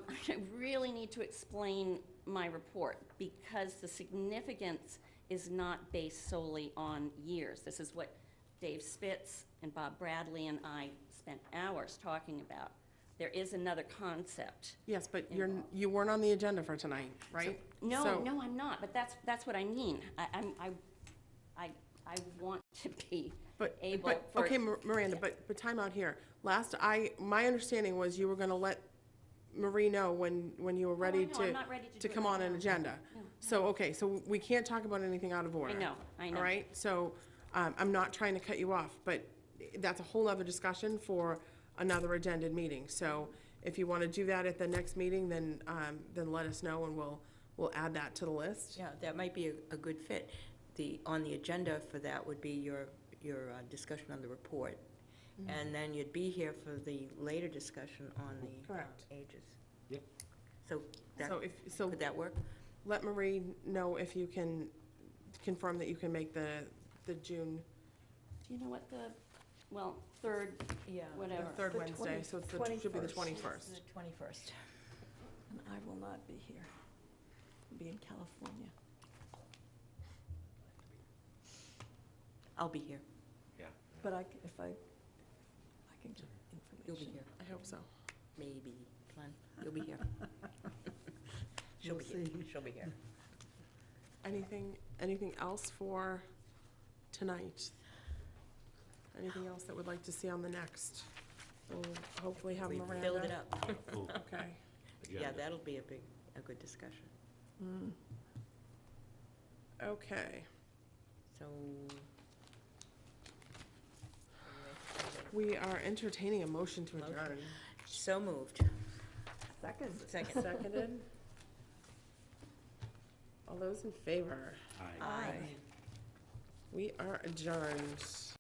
Speaker 8: really need to explain my report, because the significance is not based solely on years. This is what Dave Spitz and Bob Bradley and I spent hours talking about. There is another concept.
Speaker 1: Yes, but
Speaker 8: Involved.
Speaker 1: you weren't on the agenda for tonight, right?
Speaker 8: No,
Speaker 1: So-
Speaker 8: no, I'm not, but that's what I mean. I want to be
Speaker 1: But,
Speaker 8: able for.
Speaker 1: okay, Miranda, but time out here. My understanding was you were gonna let Marie know when you were ready
Speaker 8: no,
Speaker 1: to.
Speaker 8: I'm not ready to do it
Speaker 1: come
Speaker 8: right
Speaker 1: on an
Speaker 8: now.
Speaker 1: agenda.
Speaker 8: No,
Speaker 1: So, okay, so we can't talk about anything out of order.
Speaker 8: I know.
Speaker 1: All right, so, I'm not trying to cut you off, but that's a whole other discussion for another agended meeting. So if you wanna do that at the next meeting, then let us know and we'll add that to the list.
Speaker 6: Yeah, that might be a good fit. On the agenda for that would be your discussion on the report. And then you'd be here for the later discussion on the
Speaker 1: Correct.
Speaker 6: ages.
Speaker 3: Yep.
Speaker 6: So
Speaker 1: So
Speaker 6: could that work?
Speaker 1: let Marie know if you can confirm that you can make the June,
Speaker 8: Do you know what third,
Speaker 6: Yeah.
Speaker 8: whatever.
Speaker 1: the third
Speaker 2: The
Speaker 1: Wednesday, so it should be the 21st.
Speaker 6: The 21st.
Speaker 2: And I will not be here. I'll be in California.
Speaker 6: I'll be here.
Speaker 3: Yeah.
Speaker 2: But if I can get
Speaker 6: You'll be
Speaker 2: information.
Speaker 6: here.
Speaker 1: I hope so.
Speaker 6: Maybe. Glenn, you'll be here. She'll be here. She'll be here.
Speaker 1: Anything else for tonight? Anything else that we'd like to see on the next? We'll hopefully have
Speaker 6: We
Speaker 1: Miranda.
Speaker 6: filled it up.
Speaker 3: Full
Speaker 1: Okay.
Speaker 6: Yeah,
Speaker 3: agenda.
Speaker 6: that'll be a good discussion.
Speaker 1: Okay.
Speaker 6: So.
Speaker 1: We are entertaining a motion to
Speaker 6: Motion.
Speaker 1: adjourn.
Speaker 6: So moved.
Speaker 2: Second.
Speaker 6: Second.
Speaker 1: Seconded. All those in favor?
Speaker 3: Aye.
Speaker 2: Aye.
Speaker 1: We are adjourned.